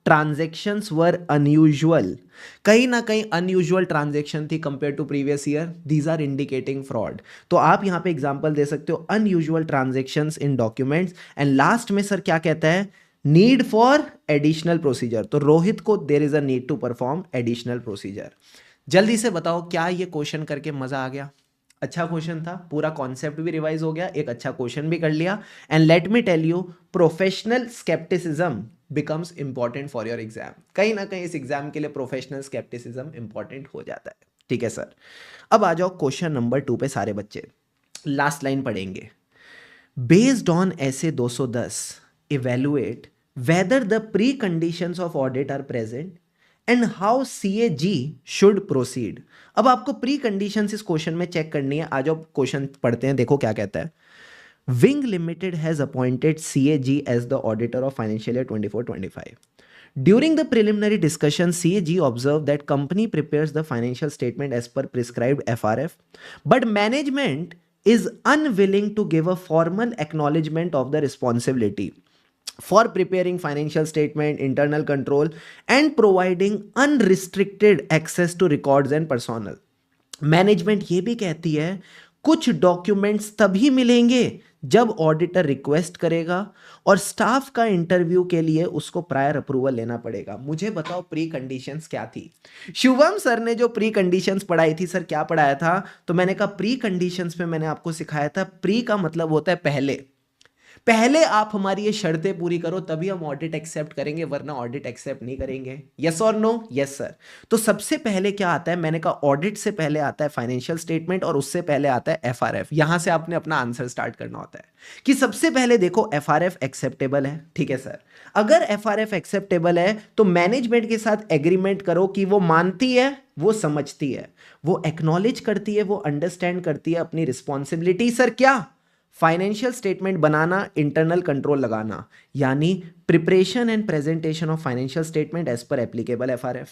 ट्रांजैक्शंस वर अनयूजुअल, कहीं ना कहीं अनयूजुअल ट्रांजैक्शन थी compare to previous year, these are indicating fraud. तो आप यहाँ पे एग्जांपल दे सकते हो unusual transactions in documents. And last में सर क्या कहता है? Need for additional procedure. तो रोहित को there is a need to perform additional procedure. जल्दी से बताओ क्या ये क्वेश्चन करके मजा आ गया? अच्छा क्वेश्चन था, पूरा कॉन्सेप्ट भी रिवाइज हो गया, एक अच्छा क्वेश्चन भी कर लिया। And let me tell you, professional scepticism becomes important for your exam. कहीं ना कहीं इस एग्जाम के लिए प्रोफेशनल स्केप्टिसिज्म इंपॉर्टेंट हो जाता है। ठीक है सर, अब आ जाओ क्वेश्चन नंबर 2 पे सारे बच्चे। लास्ट लाइन पढ़ेंगे। बेस्ड ऑन ऐसे 210 evaluate whether the preconditions of audit are present and how CAG should proceed। अब आपको प्री कंडीशंस इस क्वेश्चन में चेक करनी है। आज आप क्वेश्चन पढ़ते हैं, देखो क्या कहता है। Wing Limited has appointed CAG as the auditor of financial year 24-25। During the preliminary discussion, CAG observed that company prepares the financial statement as per prescribed FRF, but management is unwilling to give a formal acknowledgement of the responsibility for preparing financial statement, internal control, and providing unrestricted access to records and personnel। Management ये भी कहती है कुछ documents तभी मिलेंगे जब auditor request करेगा और स्टाफ का इंटरव्यू के लिए उसको प्रायर अप्रूवल लेना पड़ेगा। मुझे बताओ प्री कंडीशंस क्या थी? शुभम सर ने जो प्री कंडीशंस पढ़ाई थी, सर क्या पढ़ाया था? तो मैंने कहा प्री कंडीशंस में मैंने आपको सिखाया था, प्री का मतलब होता है पहले। पहले आप हमारी ये शर्तें पूरी करो तभी हम ऑडिट एक्सेप्ट करेंगे, वरना ऑडिट एक्सेप्ट नहीं करेंगे। यस और नो? Yes sir. तो सबसे पहले क्या आता है? मैंने कहा ऑडिट से पहले आता है फाइनेंशियल स्टेटमेंट और उससे पहले आता है FRF। यहां से आपने अपना आंसर स्टार्ट करना होता है कि सबसे पहले देखो FRF एक्सेप्टेबल है। ठीक है सर, अगर FRF एक्सेप्टेबल है तो मैनेजमेंट के साथ एग्रीमेंट करो कि वो मानती है, वो समझती है, वो एक्नॉलेज करती है, वो अंडरस्टैंड करती है अपनी रिस्पॉन्सिबिलिटी। सर क्या? फाइनेंशियल स्टेटमेंट बनाना, इंटरनल कंट्रोल लगाना, यानी preparation and presentation of financial statement as per applicable FRF।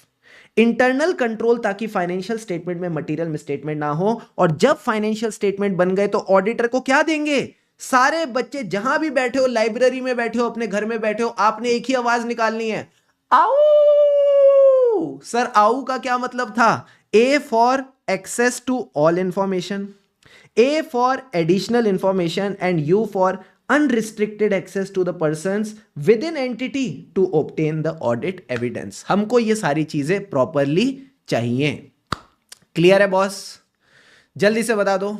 Internal control ताकि फाइनेंशियल स्टेटमेंट में मटेरियल मिसस्टेटमेंट ना हो, और जब फाइनेंशियल स्टेटमेंट बन गए तो ऑडिटर को क्या देंगे? सारे बच्चे जहां भी बैठे हो, लाइब्रेरी में बैठे हो, अपने घर में बैठे हो, आपने एक ही आवाज निकालनी है, आऊ। सर आऊ का क्या मतलब था? A for access to all information, A for additional information, and U for unrestricted access to the persons within entity to obtain the audit evidence। हमको ये सारी चीजें प्रॉपरली चाहिए। क्लियर है बॉस? जल्दी से बता दो।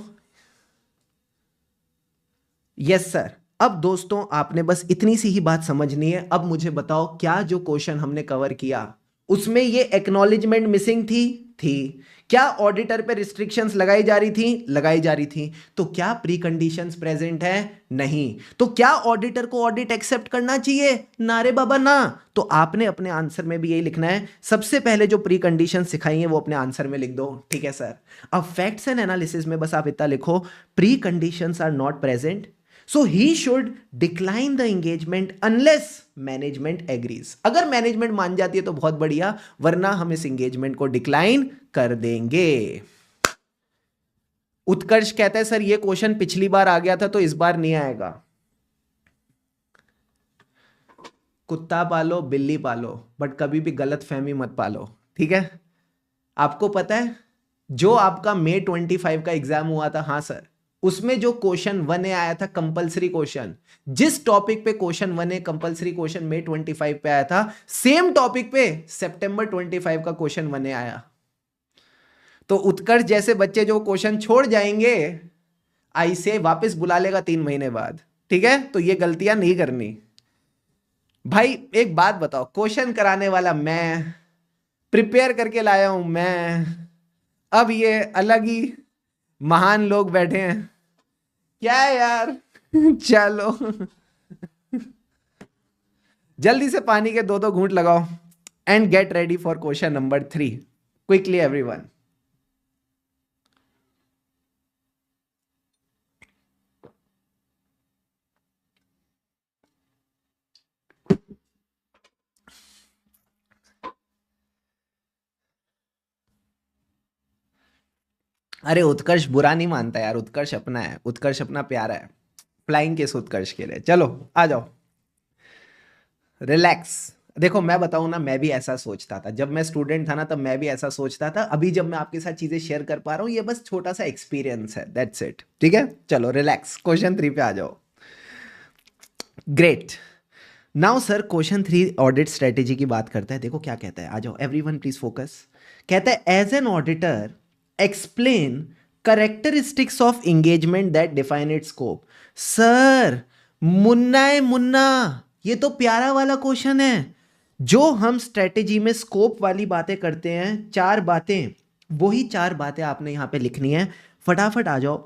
Yes sir. अब दोस्तों आपने बस इतनी सी ही बात समझनी है। अब मुझे बताओ क्या जो क्वेश्चन हमने कवर किया उसमें ये एक्नॉलेजमेंट मिसिंग थी? थी। क्या ऑडिटर पे रिस्ट्रिक्शंस लगाई जा रही थी? लगाई जा रही थी। तो क्या प्री कंडीशंस प्रेजेंट है? नहीं। तो क्या ऑडिटर को ऑडिट एक्सेप्ट करना चाहिए? ना रे बाबा ना। तो आपने अपने आंसर में भी यही लिखना है, सबसे पहले जो प्री कंडीशन सिखाई है वो अपने आंसर में लिख दो। ठीक है सर। अब फैक्ट्स एंड एनालिसिस में बस आप इतना लिखो, preconditions are not present, so he should decline the engagement unless management agrees। अगर मैनेजमेंट मान जाती है तो बहुत बढ़िया, वरना हम इस एंगेजमेंट को डिक्लाइन कर देंगे। उत्कर्ष कहता है सर ये क्वेश्चन पिछली बार आ गया था तो इस बार नहीं आएगा। कुत्ता पालो बिल्ली पालो, बट कभी भी गलत फहमी मत पालो। ठीक है। आपको पता है जो आपका May 25 का एग्जाम हुआ था, हाँ सर, उसमें जो क्वेश्चन 1A आया था कंपलसरी क्वेश्चन, जिस टॉपिक पे question 1A compulsory question May 25 पे आया था, सेम टॉपिक पे September 25 का क्वेश्चन 1A आया। तो उत्कर्ष जैसे बच्चे जो क्वेश्चन छोड़ जाएंगे, आईसीआई वापस बुला लेगा 3 महीने बाद। ठीक है। तो ये गलतियां नहीं करनी भाई। एक बात बताओ, क्वेश्चन कराने वाला मैं, प्रिपेयर करके लाया हूं मैं, अब ये अलग ही महान लोग बैठे हैं। क्या है यार चलो जल्दी से पानी के 2-2 घूंट लगाओ and get ready for question number 3 quickly everyone. अरे उत्कर्ष बुरा नहीं मानता यार, उत्कर्ष अपना है, उत्कर्ष अपना प्यारा है। फ्लाइंग किस उत्कर्ष के लिए। चलो आ जाओ, रिलैक्स। देखो मैं बताऊं ना, मैं भी ऐसा सोचता था जब मैं स्टूडेंट था ना, तब मैं भी ऐसा सोचता था। अभी जब मैं आपके साथ चीजें शेयर कर पा रहा हूं, ये बस छोटा सा एक्सपीरियंस है, दैट्स इट। ठीक है। चलो रिलैक्स, क्वेश्चन 3 पे आ जाओ। Great. Now sir question 3 audit strategy की बात करता है। देखो क्या कहता है, आ जाओ एवरीवन प्लीज फोकस। कहता है as an auditor explain characteristics of engagement that define its scope. Sir Munna है मुन्ना, ये तो प्यारा वाला क्वेश्चन है। जो हम स्ट्रेटेजी में स्कोप वाली बातें करते हैं, 4 बातें, वही 4 बातें आपने यहां पे लिखनी है। फटाफट आ जाओ,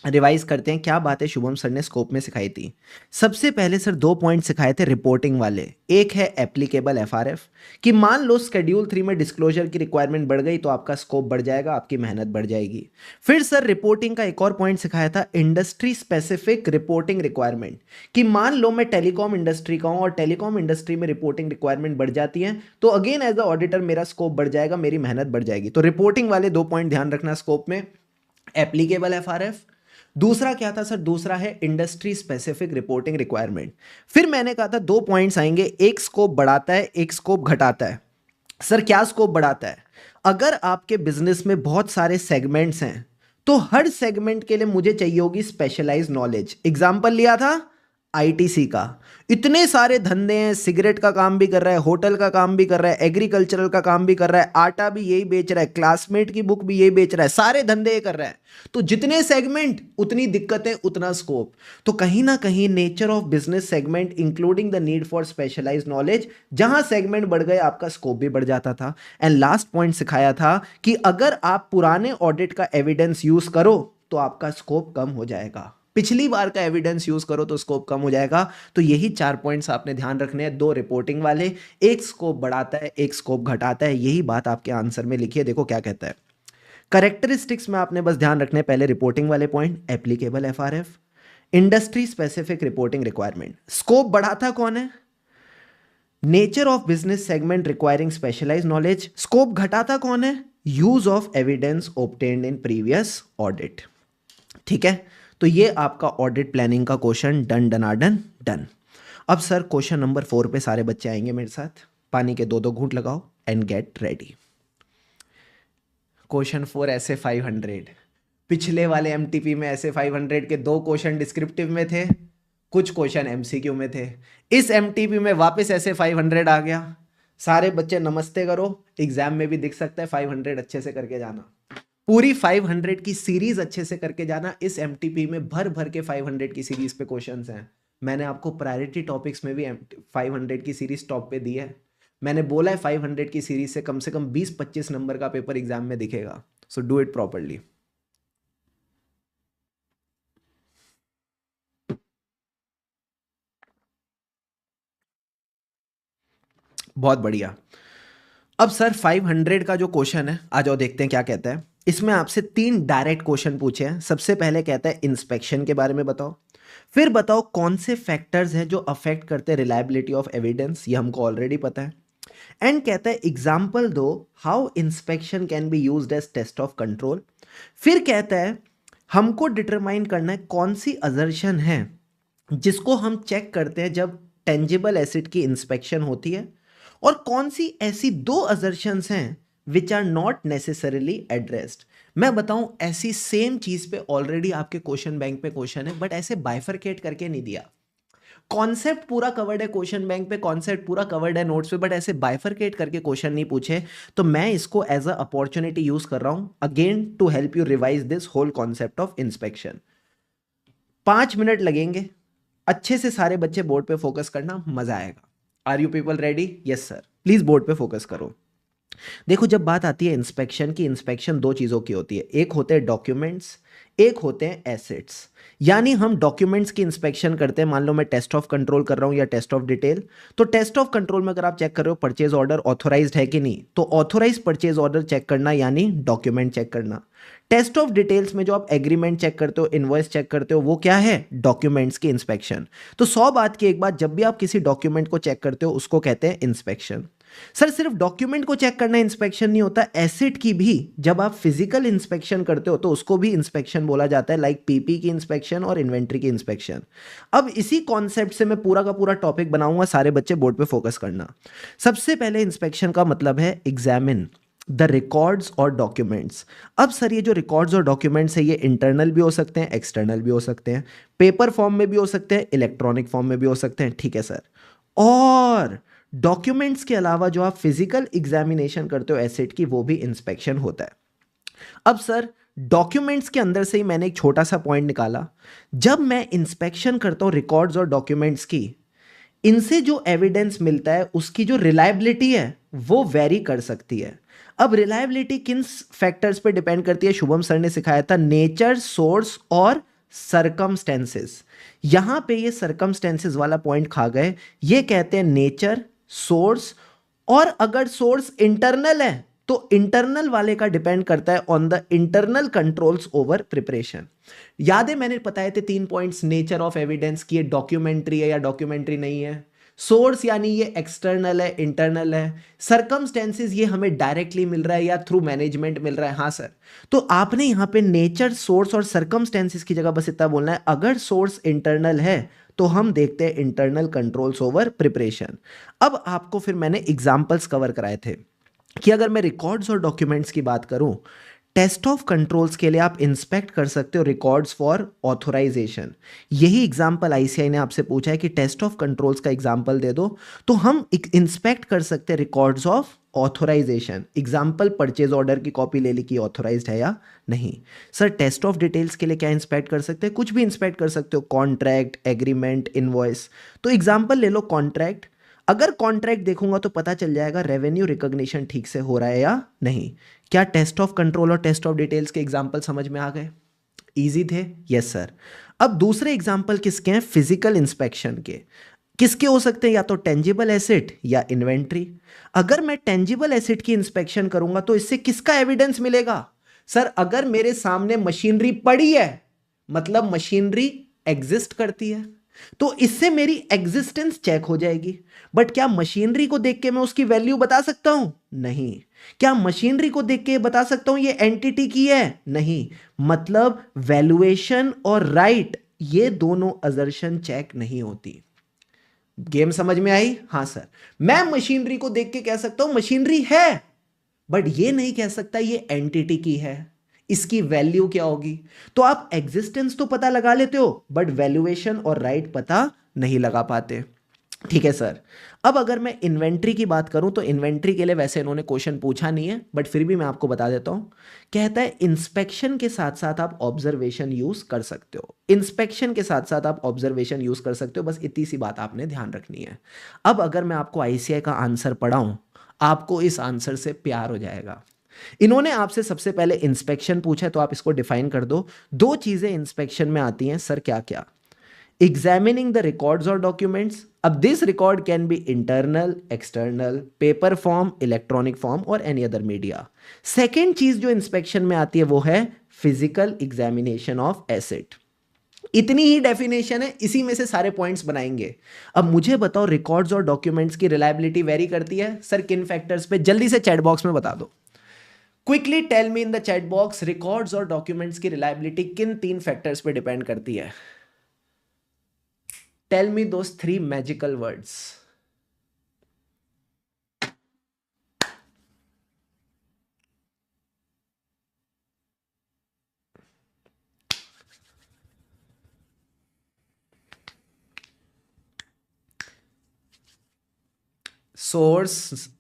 रिवाइज करते हैं क्या बातें शुभम सर ने स्कोप में सिखाई थी। सबसे पहले सर 2 पॉइंट सिखाए थे रिपोर्टिंग वाले। एक है एप्लीकेबल एफआरएफ, कि मान लो शेड्यूल 3 में डिस्क्लोजर की रिक्वायरमेंट बढ़ गई तो आपका स्कोप बढ़ जाएगा, आपकी मेहनत बढ़ जाएगी। फिर सर रिपोर्टिंग का एक और पॉइंट सिखाया था इंडस्ट्री स्पेसिफिक रिपोर्टिंग रिक्वायरमेंट, कि मान लो मैं टेलीकॉम इंडस्ट्री का हूं और टेलीकॉम इंडस्ट्री में रिपोर्टिंग रिक्वायरमेंट बढ़ जाती है, तो अगेन एज अ ऑडिटर मेरा स्कोप बढ़ जाएगा, मेरी मेहनत बढ़ जाएगी। तो रिपोर्टिंग वाले 2 पॉइंट ध्यान रखना स्कोप में, एप्लीकेबल एफआरएफ। दूसरा क्या था सर? दूसरा है इंडस्ट्री स्पेसिफिक रिपोर्टिंग रिक्वायरमेंट। फिर मैंने कहा था 2 पॉइंट्स आएंगे, एक स्कोप बढ़ाता है, एक स्कोप घटाता है। सर क्या स्कोप बढ़ाता है? अगर आपके बिजनेस में बहुत सारे सेगमेंट्स हैं तो हर सेगमेंट के लिए मुझे चाहिए होगी स्पेशलाइज्ड नॉलेज। एग्जांपल लिया था आईटीसी का, इतने सारे धंधे हैं, सिगरेट का काम भी कर रहा है, होटल का काम भी कर रहा है, एग्रीकल्चरल का काम भी कर रहा है, आटा भी यही बेच रहा है, क्लासमेट की बुक भी यही बेच रहा है, सारे धंधे ये कर रहा है। तो जितने सेगमेंट उतनी दिक्कतें उतना स्कोप। तो कहीं ना कहीं nature of business segment including the need for specialised knowledge, जहां सेगमेंट बढ़ गए आपका स्कोप भी बढ़ जाता था। एंड लास्ट पॉइंट सिखाया था कि अगर आप पुराने ऑडिट का एविडेंस यूज करो तो आपका स्कोप कम हो जाएगा, पिछली बार का एविडेंस यूज करो तो स्कोप कम हो जाएगा। तो यही 4 पॉइंट्स आपने ध्यान रखने हैं, 2 रिपोर्टिंग वाले, एक स्कोप बढ़ाता है, एक स्कोप घटाता है। यही बात आपके आंसर में लिखी है, देखो क्या कहता है। करेक्टरिस्टिक्स में आपने बस ध्यान रखने, पहले रिपोर्टिंग वाले point, applicable FRF, industry specific reporting requirement. Scope बढ़ाता कौन है? Nature of business segment requiring specialised knowledge. Scope घटाता कौन है? Use of evidence obtained in previous audit. ठीक है। तो ये आपका ऑडिट प्लानिंग का क्वेश्चन डन डनाडन डन। अब सर क्वेश्चन नंबर 4 पे सारे बच्चे आएंगे मेरे साथ, पानी के 2-2 घूंट लगाओ एंड गेट रेडी। क्वेश्चन 4 ऐसे 500, पिछले वाले एमटीपी में ऐसे 500 के 2 क्वेश्चन डिस्क्रिप्टिव में थे, कुछ क्वेश्चन एमसीक्यू में थे। इस एमटीपी में वापस ऐसे 500 आ गया। सारे बच्चे नमस्ते करो, एग्जाम में भी दिख सकता है। 500 अच्छे से करके जाना, पूरी 500 की सीरीज अच्छे से करके जाना। इस एमटीपी में भर भर के 500 की सीरीज पे क्वेश्चंस हैं। मैंने आपको प्रायोरिटी टॉपिक्स में भी 500 की सीरीज टॉप पे दी है। मैंने बोला है 500 की सीरीज से कम 20-25 नंबर का पेपर एग्जाम में दिखेगा, सो डू इट प्रॉपरली। बहुत बढ़िया। अब सर 500 का जो क्वेश्चन है, आ जाओ देखते हैं क्या कहता है। इसमें आपसे 3 डायरेक्ट क्वेश्चन पूछे हैं। सबसे पहले कहता है इंस्पेक्शन के बारे में बताओ, फिर बताओ कौन से फैक्टर्स हैं जो अफेक्ट करते हैं रिलायबिलिटी ऑफ एविडेंस, ये हमको ऑलरेडी पता है। एंड कहता है एग्जाम्पल दो how inspection can be used as test of control. फिर कहता है हमको डिटरमाइन करना है कौन सी असर्शन है जिसको हम चेक करते हैं जब टेंजिबल एसिड की इंस्पेक्शन होती है, और कौन सी ऐसी 2 असर्शंस हैं which are not necessarily addressed. मैं बताऊं ऐसी सेम चीज पे ऑलरेडी आपके क्वेश्चन बैंक पे क्वेश्चन है, बट ऐसे बाइफरकेट करके नहीं दिया। कॉन्सेप्ट पूरा कवर्ड है क्वेश्चन बैंक पे, कॉन्सेप्ट पूरा कवर्ड है नोट्स पे, बट ऐसे बाइफरकेट करके क्वेश्चन नहीं पूछे। तो मैं इसको एज अ अपॉर्चुनिटी यूज कर रहा हूं again to help you revise this whole concept of inspection. 5 minute लगेंगे, अच्छे से सारे बच्चे बोर्ड पे फोकस करना, मजा आएगा। Are you people ready? Yes sir, please board पे फोकस करो। देखो जब बात आती है इंस्पेक्शन की, इंस्पेक्शन 2 चीजों की होती है, एक होते हैं डॉक्यूमेंट्स, एक होते हैं एसेट्स। यानी हम डॉक्यूमेंट्स की इंस्पेक्शन करते हैं। मान लो मैं टेस्ट ऑफ कंट्रोल कर रहा हूं या टेस्ट ऑफ डिटेल, तो टेस्ट ऑफ कंट्रोल में अगर आप चेक कर रहे हो परचेज ऑर्डर ऑथोराइज्ड है कि नहीं, तो ऑथोराइज परचेज ऑर्डर चेक करना यानी डॉक्यूमेंट चेक करना। टेस्ट ऑफ डिटेल्स में जो आप एग्रीमेंट चेक करते हो, इनवॉइस चेक करते हो, वो क्या है? डॉक्यूमेंट्स की इंस्पेक्शन। तो 100 बात की एक बात, जब भी आप किसी डॉक्यूमेंट को चेक करते हो उसको कहते हैं इंस्पेक्शन। सर सिर्फ डॉक्यूमेंट को चेक करना इंस्पेक्शन नहीं होता, एसिड की भी जब आप फिजिकल इंस्पेक्शन करते हो तो उसको भी इंस्पेक्शन बोला जाता है, लाइक पीपी की इंस्पेक्शन और इन्वेंट्री की इंस्पेक्शन। अब इसी कॉन्सेप्ट से मैं पूरा का पूरा टॉपिक बनाऊंगा, सारे बच्चे बोर्ड पे फोकस करना। सबसे पहले इंस्पेक्शन का मतलब है एग्जामिन द रिकॉर्ड्स और डॉक्यूमेंट्स। अब सर ये जो रिकॉर्ड्स और डॉक्यूमेंट्स है ये इंटरनल भी हो सकते हैं, एक्सटर्नल भी हो सकते हैं, पेपर फॉर्म में भी हो सकते हैं, इलेक्ट्रॉनिक फॉर्म में भी हो सकते हैं, ठीक है सर। और डॉक्यूमेंट्स के अलावा जो आप फिजिकल एग्जामिनेशन करते हो एसिड की, वो भी इंस्पेक्शन होता है। अब सर डॉक्यूमेंट्स के अंदर से ही मैंने एक छोटा सा पॉइंट निकाला, जब मैं इंस्पेक्शन करता हूं रिकॉर्ड्स और डॉक्यूमेंट्स की, इनसे जो एविडेंस मिलता है उसकी जो रिलायबिलिटी है वो वेरी कर सकती है। अब रिलायबिलिटी किन फैक्टर्स पे डिपेंड करती है? शुभम सर ने सिखाया था, नेचर, सोर्स और सरकमस्टेंसेस। यहां पे ये सरकमस्टेंसेस वाला पॉइंट खा गए। ये कहते हैं नेचर, सोर्स, और अगर सोर्स इंटरनल है तो इंटरनल वाले का डिपेंड करता है on the internal controls over preparation. याद है मैंने बताए थे 3 पॉइंट्स नेचर ऑफ एविडेंस की, डॉक्यूमेंट्री है या डॉक्यूमेंट्री नहीं है, सोर्स यानी ये एक्सटर्नल है इंटरनल है, सरकमस्टेंसेस ये हमें डायरेक्टली मिल रहा है या थ्रू मैनेजमेंट मिल रहा है। हाँ सर, तो आपने यहां पे नेचर, सोर्स और सरकमस्टेंसेस की जगह बस इतना बोलना है, अगर सोर्स इंटरनल है तो हम देखते हैं इंटरनल कंट्रोल्स ओवर प्रिपरेशन। अब आपको फिर मैंने एग्जांपल्स कवर कराए थे कि अगर मैं रिकॉर्ड्स और डॉक्यूमेंट्स की बात करूं, टेस्ट ऑफ कंट्रोल्स के लिए आप इंस्पेक्ट कर सकते हो रिकॉर्ड्स फॉर ऑथोराइजेशन। यही एग्जांपल आईसीआई ने आपसे पूछा है कि टेस्ट ऑफ कंट्रोल्स का एग्जांपल दे दो, तो हम इंस्पेक्ट कर सकते हैं records of authorisation. Example purchase order की कॉपी ले ली कि ऑथोराइज्ड है या नहीं। सर टेस्ट ऑफ डिटेल्स के लिए क्या इंस्पेक्ट कर सकते हैं? कुछ भी इंस्पेक्ट कर सकते हो, कॉन्ट्रैक्ट, एग्रीमेंट, इनवॉइस। तो एग्जांपल ले लो कॉन्ट्रैक्ट, अगर कॉन्ट्रैक्ट देखूंगा तो पता चल जाएगा रेवेन्यू रिकॉग्निशन ठीक से हो रहा है या नहीं। क्या टेस्ट ऑफ कंट्रोल और टेस्ट ऑफ डिटेल्स के एग्जांपल समझ में आ गए? इजी थे? Yes sir. अब दूसरे एग्जांपल किसके हैं? फिजिकल इंस्पेक्शन के। किसके हो सकते हैं? या तो टेंजिबल एसिड या इन्वेंट्री। अगर मैं टेंजिबल एसिड की इंस्पेक्शन करूंगा तो इससे किसका एविडेंस मिलेगा? सर अगर मेरे सामने मशीनरी पड़ी है मतलब मशीनरी एग्जिस्ट करती है, तो इससे मेरी एग्जिस्टेंस चेक हो जाएगी। बट क्या मशीनरी को देख के मैं उसकी वैल्यू बता सकता हूं? नहीं। क्या मशीनरी को देख के बता सकता हूं ये एंटिटी की है? नहीं। मतलब वैल्यूएशन और राइट ये दोनों असर्शन चेक नहीं होती। गेम समझ में आई? हां सर। मैं मशीनरी को देख के कह सकता हूं मशीनरी है, बट ये नहीं कह सकता ये एंटिटी की है, इसकी वैल्यू क्या होगी। तो आप एग्जिस्टेंस तो पता लगा लेते हो बट वैल्यूएशन और राइट पता नहीं लगा पाते। ठीक है सर। अब अगर मैं इन्वेंट्री की बात करूं तो इन्वेंट्री के लिए वैसे इन्होंने क्वेश्चन पूछा नहीं है, बट फिर भी मैं आपको बता देता हूं। कहता है इंस्पेक्शन के साथ साथ आप ऑब्जर्वेशन यूज कर सकते हो, इंस्पेक्शन के साथ साथ आप ऑब्जर्वेशन यूज कर सकते हो, बस इतनी सी बात आपने ध्यान रखनी है। अब अगर मैं आपको आईसीआई का आंसर पढ़ाऊं, आपको इस आंसर से प्यार हो जाएगा। इन्होंने आपसे सबसे पहले इंस्पेक्शन पूछा है, तो आप इसको डिफाइन कर दो। दो चीजें इंस्पेक्शन में आती हैं सर, क्या क्या? examining the records or documents. अब this record can be internal, external, paper form, electronic form और any other media. सेकेंड चीज जो इंस्पेक्शन में आती है वो है फिजिकल एग्जामिनेशन ऑफ एसेट। इतनी ही डेफिनेशन है, इसी में से सारे पॉइंट्स बनाएंगे। अब मुझे बताओ रिकॉर्ड्स और डॉक्यूमेंट्स की रिलायबिलिटी वेरी करती है सर किन फैक्टर्स पे? जल्दी से चैट बॉक्स में बता दो। Quickly tell me in the chat box, records और डॉक्यूमेंट्स की रिलायबिलिटी किन तीन फैक्टर्स पे डिपेंड करती है? Tell me those three magical words. Source,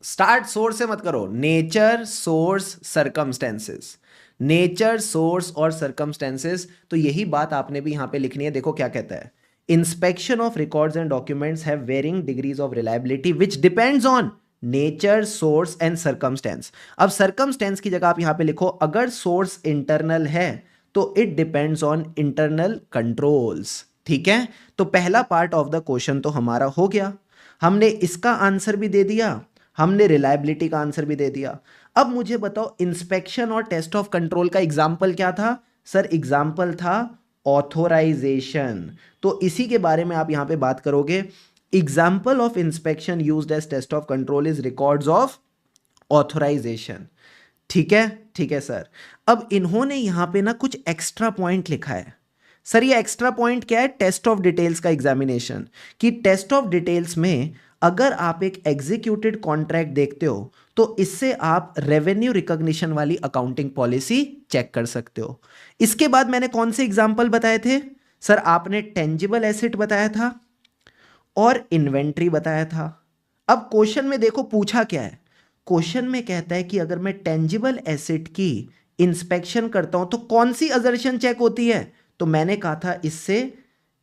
start source से मत करो। Nature, source, circumstances. Nature, source और सरकमस्टेंसेस। तो यही बात आपने भी यहां पे लिखनी है। देखो क्या कहता है, inspection of records and documents have varying degrees of reliability which depends on nature, source and circumstances. अब सरकमस्टेंस की जगह आप यहां पे लिखो, अगर सोर्स इंटरनल है तो it depends on internal controls. ठीक है, तो पहला पार्ट ऑफ द क्वेश्चन तो हमारा हो गया। हमने इसका आंसर भी दे दिया, हमने रिलायबिलिटी का आंसर भी दे दिया। अब मुझे बताओ इंस्पेक्शन और टेस्ट ऑफ कंट्रोल का एग्जाम्पल क्या था? सर एग्जाम्पल था ऑथोराइजेशन। तो इसी के बारे में आप यहां पे बात करोगे। Example of inspection used as test of control is records of authorisation. ठीक है सर। अब इन्होंने यहां पे ना कुछ एक्स्ट्रा पॉइंट लिखा है। सर ये एक्स्ट्रा पॉइंट क्या है? टेस्ट ऑफ डिटेल्स का एग्जामिनेशन। कि टेस्ट ऑफ डिटेल्स में अगर आप एक एग्जीक्यूटेड कॉन्ट्रैक्ट देखते हो तो इससे आप रेवेन्यू रिकॉग्निशन वाली अकाउंटिंग पॉलिसी चेक कर सकते हो। इसके बाद मैंने कौन से एग्जाम्पल बताए थे? सर आपने टेंजिबल एसेट बताया था और इन्वेंट्री बताया था। अब क्वेश्चन में देखो पूछा क्या है। क्वेश्चन में कहता है कि अगर मैं टेंजिबल एसेट की इंस्पेक्शन करता हूं तो कौन सी अजर्शन चेक होती है? तो मैंने कहा था इससे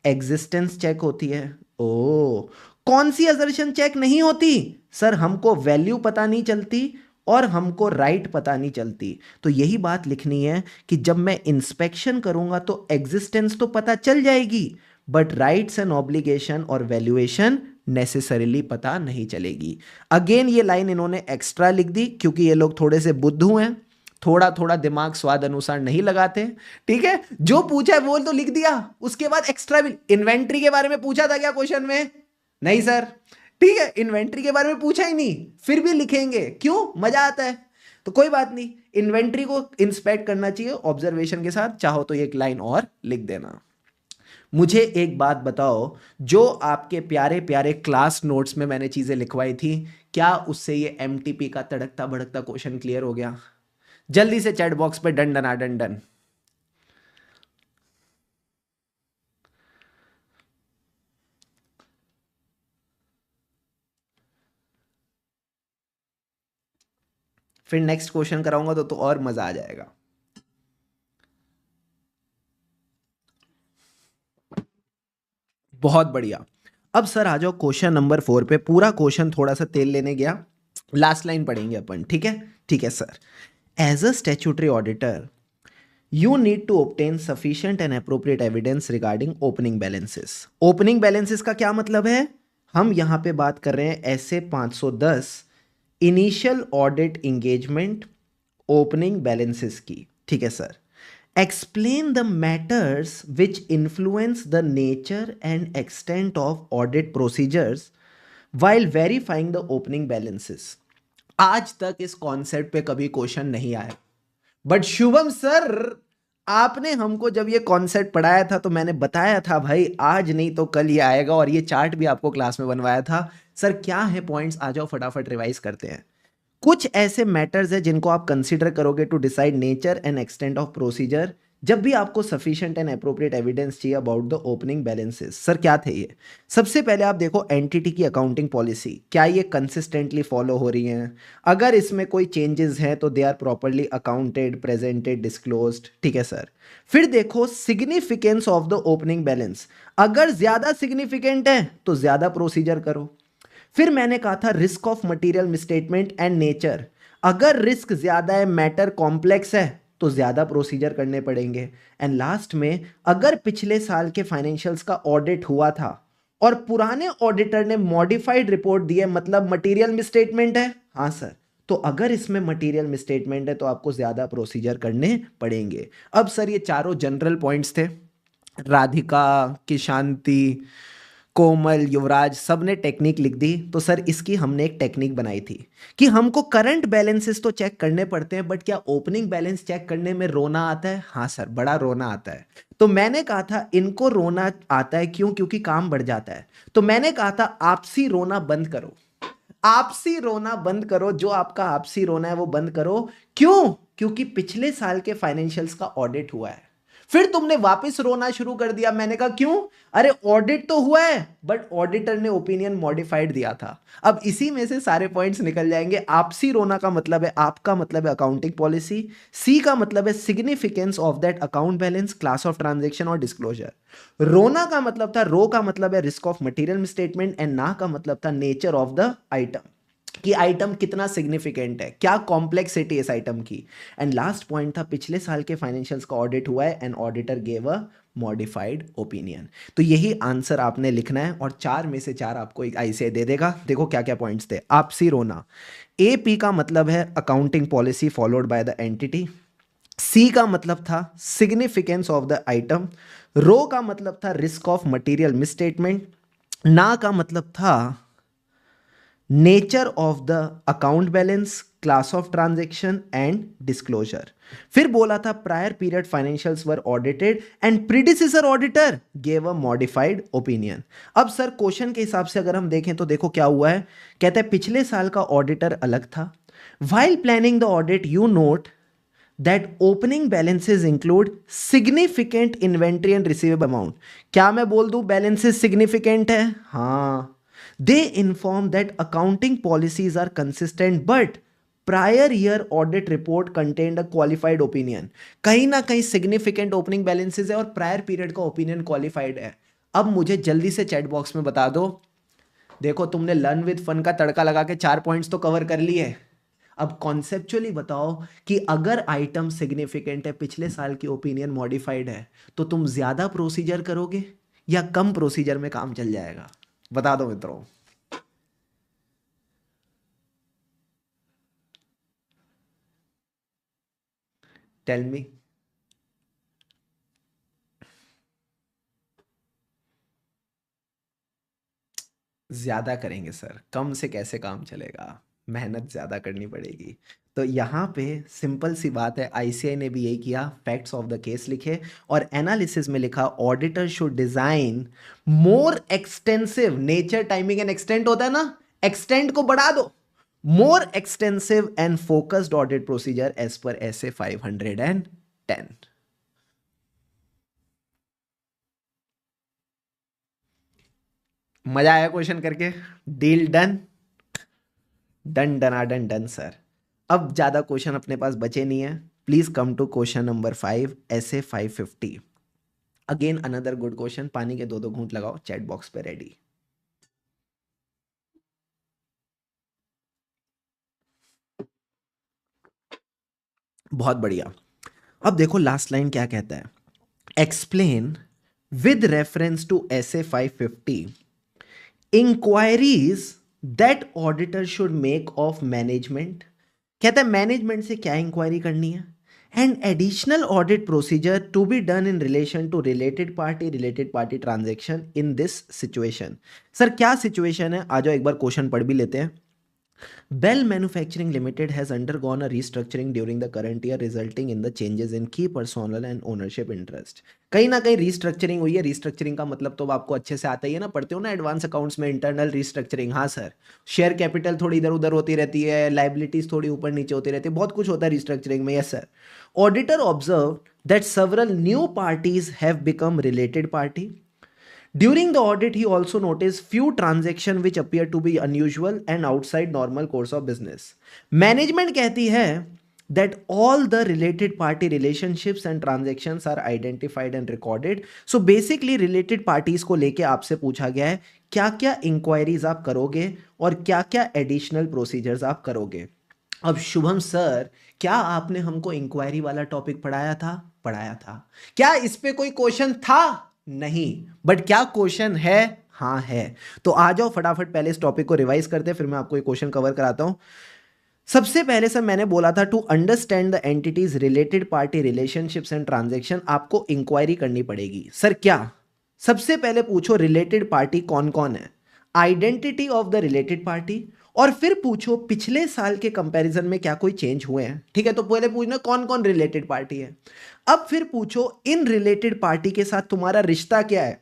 एग्जिस्टेंस चेक होती है। ओ, कौन सी अजर्शन चेक नहीं होती? सर हमको वैल्यू पता नहीं चलती और हमको राइट पता नहीं चलती। तो यही बात लिखनी है कि जब मैं इंस्पेक्शन करूंगा तो एग्जिस्टेंस तो पता चल जाएगी, बट राइट्स एंड ऑब्लिगेशन और वैल्यूएशन नेसेसरीली पता नहीं चलेगी। अगेन ये लाइन इन्होंने एक्स्ट्रा लिख दी क्योंकि ये लोग थोड़े से बुद्धू हैं, थोड़ा थोड़ा दिमाग स्वाद अनुसार नहीं लगाते। ठीक है, जो पूछा है वो तो लिख दिया, उसके बाद एक्स्ट्रा भी। इन्वेंट्री के बारे में पूछा था क्या क्वेश्चन में? नहीं सर। ठीक है, इन्वेंट्री के बारे में पूछा ही नहीं, फिर भी लिखेंगे, क्यों? मजा आता है। तो कोई बात नहीं, इन्वेंट्री को इंस्पेक्ट करना चाहिए ऑब्जर्वेशन के साथ। चाहो तो एक लाइन और लिख देना। मुझे एक बात बताओ, जो आपके प्यारे प्यारे क्लास नोट्स में मैंने चीजें लिखवाई थी, क्या उससे ये एमटीपी का तड़कता भड़कता क्वेश्चन क्लियर हो गया? जल्दी से चैट बॉक्स पे डन डन डन डन। फिर नेक्स्ट क्वेश्चन कराऊंगा तो और मजा आ जाएगा। बहुत बढ़िया। अब सर आ जाओ क्वेश्चन नंबर 4 पे। पूरा क्वेश्चन थोड़ा सा तेल लेने गया, लास्ट लाइन पढ़ेंगे अपन। ठीक है? ठीक है sir. As a statutory auditor you need to obtain sufficient and appropriate evidence regarding opening balances. opening balances का क्या मतलब है? हम यहां पे बात कर रहे हैं ऐसे 510 initial audit engagement opening balances की। ठीक है sir. Explain the matters which influence the nature and extent of audit procedures while verifying the opening balances. आज तक इस कॉन्सेप्ट पे कभी क्वेश्चन नहीं आया, बट शुभम सर आपने हमको जब ये कॉन्सेप्ट पढ़ाया था तो मैंने बताया था भाई आज नहीं तो कल ये आएगा, और ये चार्ट भी आपको क्लास में बनवाया था। सर क्या है पॉइंट्स? आ जाओ फटाफट रिवाइज करते हैं। कुछ ऐसे मैटर्स है जिनको आप कंसीडर करोगे to decide nature and extent of procedure. जब भी आपको सफिशिएंट एंड अप्रोप्रिएट एविडेंस चाहिए about the opening balances, sir क्या थे ये? सबसे पहले आप देखो एंटिटी की अकाउंटिंग पॉलिसी, क्या ये कंसिस्टेंटली फॉलो हो रही हैं? अगर इसमें कोई चेंजेस हैं तो they are properly accounted, presented, disclosed, ठीक है सर। फिर देखो significance of the opening balance, अगर ज्यादा सिग्निफिकेंट है तो ज्यादा प्रोसीजर करो। फिर मैंने कहा था risk of material misstatement and nature, अगर रिस्क ज्यादा है, मैटर कॉम्प्लेक्स है, तो ज्यादा प्रोसीजर करने पड़ेंगे। एंड लास्ट में, अगर पिछले साल के फाइनेंशियल्स का ऑडिट हुआ था और पुराने ऑडिटर ने मॉडिफाइड रिपोर्ट दी है, मतलब मटेरियल मिसस्टेटमेंट है, हाँ सर, तो अगर इसमें मटेरियल मिसस्टेटमेंट है तो आपको ज्यादा प्रोसीजर करने पड़ेंगे। अब सर ये चारों जनरल पॉइंट्स थे, राधिका की शांति, कोमल, युवराज, सब ने टेक्निक लिख दी। तो सर इसकी हमने एक टेक्निक बनाई थी कि हमको करंट बैलेंसेस तो चेक करने पड़ते हैं, बट क्या ओपनिंग बैलेंस चेक करने में रोना आता है? हाँ सर, बड़ा रोना आता है। तो मैंने कहा था इनको रोना आता है क्यों? क्योंकि काम बढ़ जाता है। तो मैंने कहा था आपसी रोना बंद करो, आपसी रोना बंद करो, जो आपका आपसी रोना है वो बंद करो। क्यों? क्योंकि पिछले साल के फाइनेंशियल्स का ऑडिट हुआ है। फिर तुमने वापस रोना शुरू कर दिया। मैंने कहा क्यों? अरे ऑडिट तो हुआ है बट ऑडिटर ने ओपिनियन मॉडिफाइड दिया था। अब इसी में से सारे पॉइंट्स निकल जाएंगे। आपसी रोना का मतलब है, आपका मतलब है अकाउंटिंग पॉलिसी, सी का मतलब है significance of that account balance, class of transaction और डिस्क्लोजर। रोना का मतलब था, रो का मतलब है risk of material misstatement, and ना का मतलब था नेचर ऑफ द आइटम, कि आइटम कितना सिग्निफिकेंट है, क्या कॉम्प्लेक्सिटी इस आइटम की। एंड लास्ट पॉइंट था पिछले साल के फाइनेंशियल्स का ऑडिट हुआ है and auditor gave a modified opinion. तो यही आंसर आपने लिखना है और 4 में से 4 आपको एक आईसीआई दे देगा। देखो क्या क्या पॉइंट्स थे। आपसी रोना, ए पी का मतलब है accounting policy followed by the entity, C का मतलब था सिग्निफिकेंस ऑफ द आइटम, रो का मतलब था रिस्क ऑफ मटेरियल मिसस्टेटमेंट, ना का मतलब था nature of the account balance, class of transaction and disclosure. फिर बोला था prior period financials were audited and predecessor auditor gave a modified opinion. अब सर क्वेश्चन के हिसाब से अगर हम देखें तो देखो क्या हुआ है। कहते हैं पिछले साल का ऑडिटर अलग था। While planning the audit you note that opening balances include significant inventory and receivable amount। क्या मैं बोल दूं balances significant है? हाँ। they inform that accounting policies are consistent but prior year audit report contained a qualified opinion। कहीं ना कहीं significant opening balances है और prior period का opinion qualified है। अब मुझे जल्दी से चैट बॉक्स में बता दो। देखो तुमने लर्न विद फन का तड़का लगा के 4 पॉइंट्स तो कवर कर लिए। अब कॉन्सेप्चुअली बताओ कि अगर आइटम सिग्निफिकेंट है, पिछले साल की ओपिनियन मॉडिफाइड है, तो तुम ज्यादा प्रोसीजर करोगे या कम प्रोसीजर में काम चल जाएगा? बता दो मित्रों। Tell me. ज्यादा करेंगे सर, कम से कैसे काम चलेगा? मेहनत ज्यादा करनी पड़ेगी। तो यहाँ पे सिंपल सी बात है, आईसीआई ने भी यही किया, फैक्ट्स ऑफ द केस लिखे और एनालिसिस में लिखा auditor should design more extensive, nature timing and extent होता है ना, एक्सटेंट को बढ़ा दो, more extensive and focused audit procedure as per S A 510। मजा आया क्वेश्चन करके? Deal done. डन डना डन डन सर। अब ज्यादा क्वेश्चन अपने पास बचे नहीं है। Please come to question number 5, ऐसे 550। Again another good question. पानी के 2 घूंट लगाओ, चैट बॉक्स पे रेडी। बहुत बढ़िया। अब देखो लास्ट लाइन क्या कहता है। एक्सप्लेन विद रेफरेंस टू ऐसे 550 inquiries that auditor should make of management. कहता है मैनेजमेंट से क्या इंक्वायरी करनी है, and additional audit procedure to be done in relation to related party transaction in this situation. Sir क्या सिचुएशन है? आ जाओ एक बार क्वेश्चन पढ़ भी लेते हैं। Bell Manufacturing Limited has undergone a restructuring during the current year, resulting in the changes in key personnel and ownership interest। कहीं ना कहीं रीस्ट्रक्चरिंग हुई है। रीस्ट्रक्चरिंग का मतलब तो आपको अच्छे से आता ही है ना, पढ़ते हो ना एडवांस अकाउंट्स में, इंटरनल रीस्ट्रक्चरिंग। हाँ सर, शेयर कैपिटल थोड़ी इधर उधर होती रहती है, लाइबिलिटीज थोड़ी ऊपर नीचे होती रहती है, बहुत कुछ होता है रीस्ट्रक्चरिंग में। Yes sir. Auditor observe that several new parties have become related party. During the audit, he also noticed few transactions which appear to be unusual and outside normal course of business. Management कहती है that all the related party relationships and transactions are identified and recorded. So basically related parties को लेके आपसे पूछा गया है क्या क्या इंक्वायरीज आप करोगे और क्या क्या एडिशनल प्रोसीजर्स आप करोगे. अब शुभम सर, क्या आपने हमको इंक्वायरी वाला टॉपिक पढ़ाया था? पढ़ाया था. क्या इस पे कोई क्वेश्चन था? नहीं. बट क्या क्वेश्चन है? हाँ है. तो आ जाओ फटाफट पहले इस टॉपिक को रिवाइज करते हैं, फिर मैं आपको एक क्वेश्चन कवर कराता हूं. सबसे पहले सर मैंने बोला था to understand the entities related party relationships and transaction आपको इंक्वायरी करनी पड़ेगी. सर क्या? सबसे पहले पूछो रिलेटेड पार्टी कौन कौन है, identity of the related party, और फिर पूछो पिछले साल के कंपैरिजन में क्या कोई चेंज हुए हैं. ठीक है, तो पहले पूछना कौन कौन रिलेटेड पार्टी है. अब फिर पूछो इन रिलेटेड पार्टी के साथ तुम्हारा रिश्ता क्या है,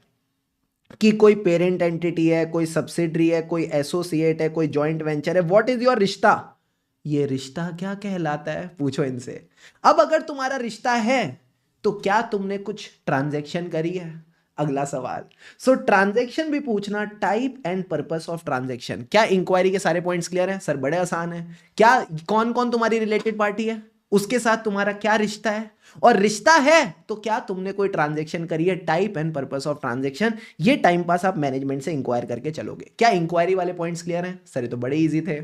कि कोई पेरेंट एंटिटी है, कोई सब्सिडरी है, कोई एसोसिएट है, कोई जॉइंट वेंचर है. व्हाट इज योर रिश्ता? ये रिश्ता क्या कहलाता है, पूछो इनसे. अब अगर तुम्हारा रिश्ता है तो क्या तुमने कुछ ट्रांजैक्शन करी है? अगला सवाल. सो ट्रांजैक्शन भी पूछना, type and purpose of transaction. क्या इंक्वायरी के सारे पॉइंट्स क्लियर है? सर बड़े आसान है. क्या कौन कौन तुम्हारी रिलेटेड पार्टी है, उसके साथ तुम्हारा क्या रिश्ता है, और रिश्ता है तो क्या तुमने कोई ट्रांजैक्शन करी है, type and purpose of transaction. ये टाइम पास आप मैनेजमेंट से इंक्वायर करके चलोगे. क्या इंक्वायरी वाले पॉइंट्स क्लियर हैं? सर ये तो बड़े इजी थे.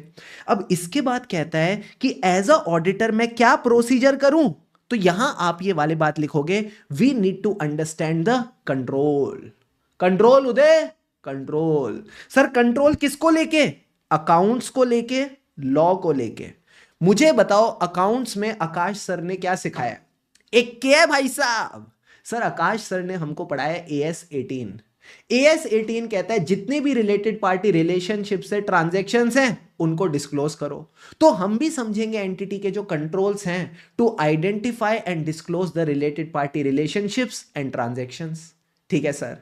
अब इसके बाद कहता है कि एज अ ऑडिटर मैं क्या प्रोसीजर करूं. तो यहां आप ये वाली बात लिखोगे, we need to understand the control. Control Uday, control. Sir control किसको लेके? अकाउंट्स को लेके, लॉ को लेके. मुझे बताओ अकाउंट्स में आकाश सर ने क्या सिखाया? एक क्या है भाई साहब? सर आकाश सर ने हमको पढ़ाया AS18. AS18 कहता है जितनी भी रिलेटेड पार्टी रिलेशनशिप से ट्रांजैक्शंस हैं उनको डिस्क्लोज करो. तो हम भी समझेंगे एंटिटी के जो कंट्रोल्स हैं to identify and disclose the related party relationships and transactions. ठीक है सर.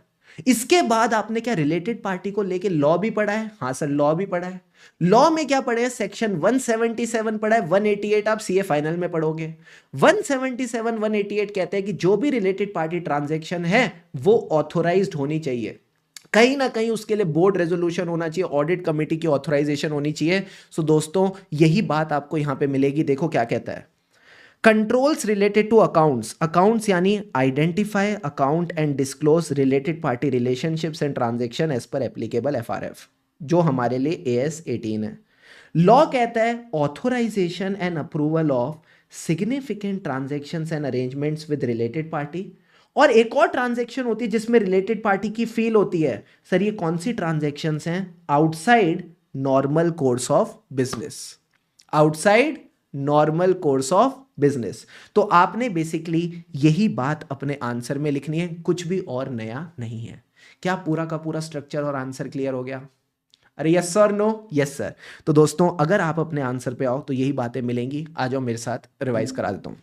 इसके बाद आपने क्या रिलेटेड पार्टी को लेके लॉ भी पढ़ा है? हाँ सर लॉ भी पढ़ा है. लॉ में क्या पढ़े? सेक्शन 177 पढ़ा है. 188 आप सीए फाइनल में पढ़ोगे. 177 188 कहते हैं कि जो भी रिलेटेड पार्टी ट्रांजैक्शन है वो ऑथोराइज्ड होनी चाहिए. कहीं ना कहीं उसके लिए बोर्ड रेजोल्यूशन होना चाहिए, ऑडिट कमेटी की ऑथराइजेशन होनी चाहिए. सो दोस्तों यही बात आपको यहां पे मिलेगी. देखो क्या कहता है. Controls related to accounts. Accounts यानी identify, account and disclose related party relationships and transaction as per applicable FRF, जो हमारे लिए AS18 है. लॉ कहता है authorisation and approval of significant transactions and arrangements with related party. और एक और ट्रांजैक्शन होती है जिसमें रिलेटेड पार्टी की फील होती है. सर ये कौन सी ट्रांजैक्शंस हैं? Outside normal course of business. Outside normal course of business. तो आपने बेसिकली यही बात अपने आंसर में लिखनी है, कुछ भी और नया नहीं है. क्या पूरा का पूरा स्ट्रक्चर और आंसर क्लियर हो गया? अरे yes sir, no? Yes sir. तो दोस्तों अगर आप अपने आंसर पे आओ तो यही बातें मिलेंगी. आ जाओ मेरे साथ, रिवाइज करा देता हूं.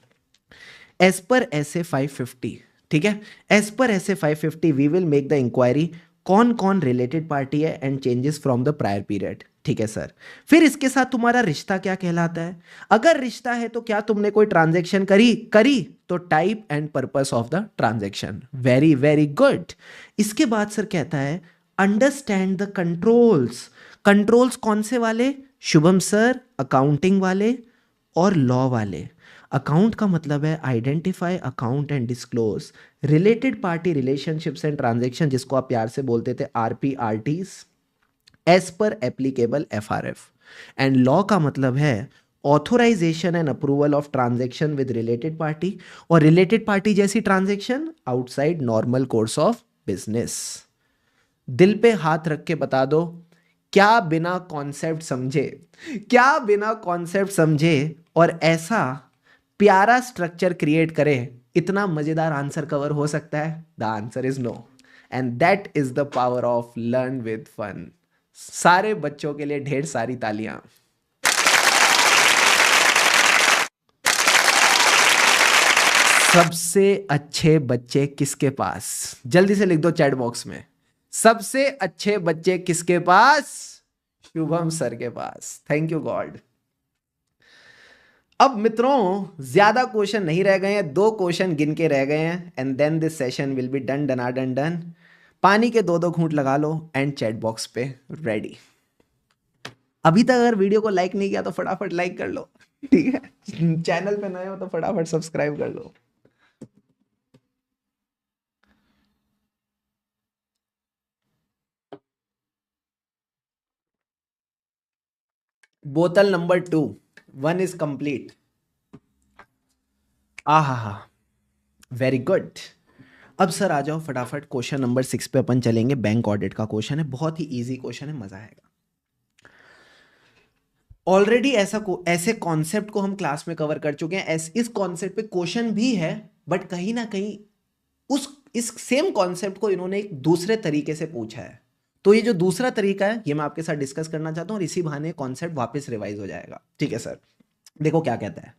एज पर SA 550, ठीक है, as per SA 550 we will make the inquiry कौन कौन रिलेटेड पार्टी है and changes from the prior period. ठीक है सर. फिर इसके साथ तुम्हारा रिश्ता क्या कहलाता है? अगर रिश्ता है तो क्या तुमने कोई ट्रांजैक्शन करी करी तो type and purpose of the transaction. Very very good. इसके बाद सर कहता है अंडरस्टैंड द कंट्रोल्स. कंट्रोल्स कौन से वाले? शुभम सर अकाउंटिंग वाले और लॉ वाले. अकाउंट का मतलब है identify, account and disclose related party relationships and transaction, जिसको आप प्यार से बोलते थे RPRTs, as per applicable FRF. And law का मतलब है authorisation and approval of transaction with related party, और रिलेटेड पार्टी जैसी transaction outside normal course of business. दिल पे हाथ रख के बता दो, क्या बिना कॉन्सेप्ट समझे, क्या बिना कॉन्सेप्ट समझे और ऐसा प्यारा स्ट्रक्चर क्रिएट करे इतना मजेदार आंसर कवर हो सकता है? The answer is no. And that is the power of learn with fun. सारे बच्चों के लिए ढेर सारी तालियां. सबसे अच्छे बच्चे किसके पास? जल्दी से लिख दो चैट बॉक्स में. सबसे अच्छे बच्चे किसके पास? शुभम सर के पास. Thank you God. अब मित्रों ज्यादा क्वेश्चन नहीं रह गए हैं, 2 क्वेश्चन गिन के रह गए हैं and then this session will be done डनाडन डन। पानी के 2 घूंट लगा लो एंड चैट बॉक्स पे रेडी। अभी तक अगर वीडियो को लाइक नहीं किया तो फटाफट लाइक कर लो, ठीक है। चैनल पे नए हो तो फटाफट सब्सक्राइब कर लो। बोतल नंबर 2, 1 इज कंप्लीट। आहा हा, वेरी गुड। अब सर आ जाओ फटाफट, क्वेश्चन नंबर 6 पे अपन चलेंगे। बैंक ऑडिट का क्वेश्चन है, बहुत ही इजी क्वेश्चन है, मजा आएगा। ऑलरेडी ऐसे कॉन्सेप्ट को हम क्लास में कवर कर चुके हैं। इस कॉन्सेप्ट पे क्वेश्चन भी है, बट कहीं ना कहीं इस सेम कॉन्सेप्ट को इन्होंने एक दूसरे तरीके से पूछा है। तो ये जो दूसरा तरीका है ये मैं आपके साथ डिस्कस करना चाहता हूं और इसी बहाने कॉन्सेप्ट वापस रिवाइज हो जाएगा। ठीक है सर, देखो क्या कहता है।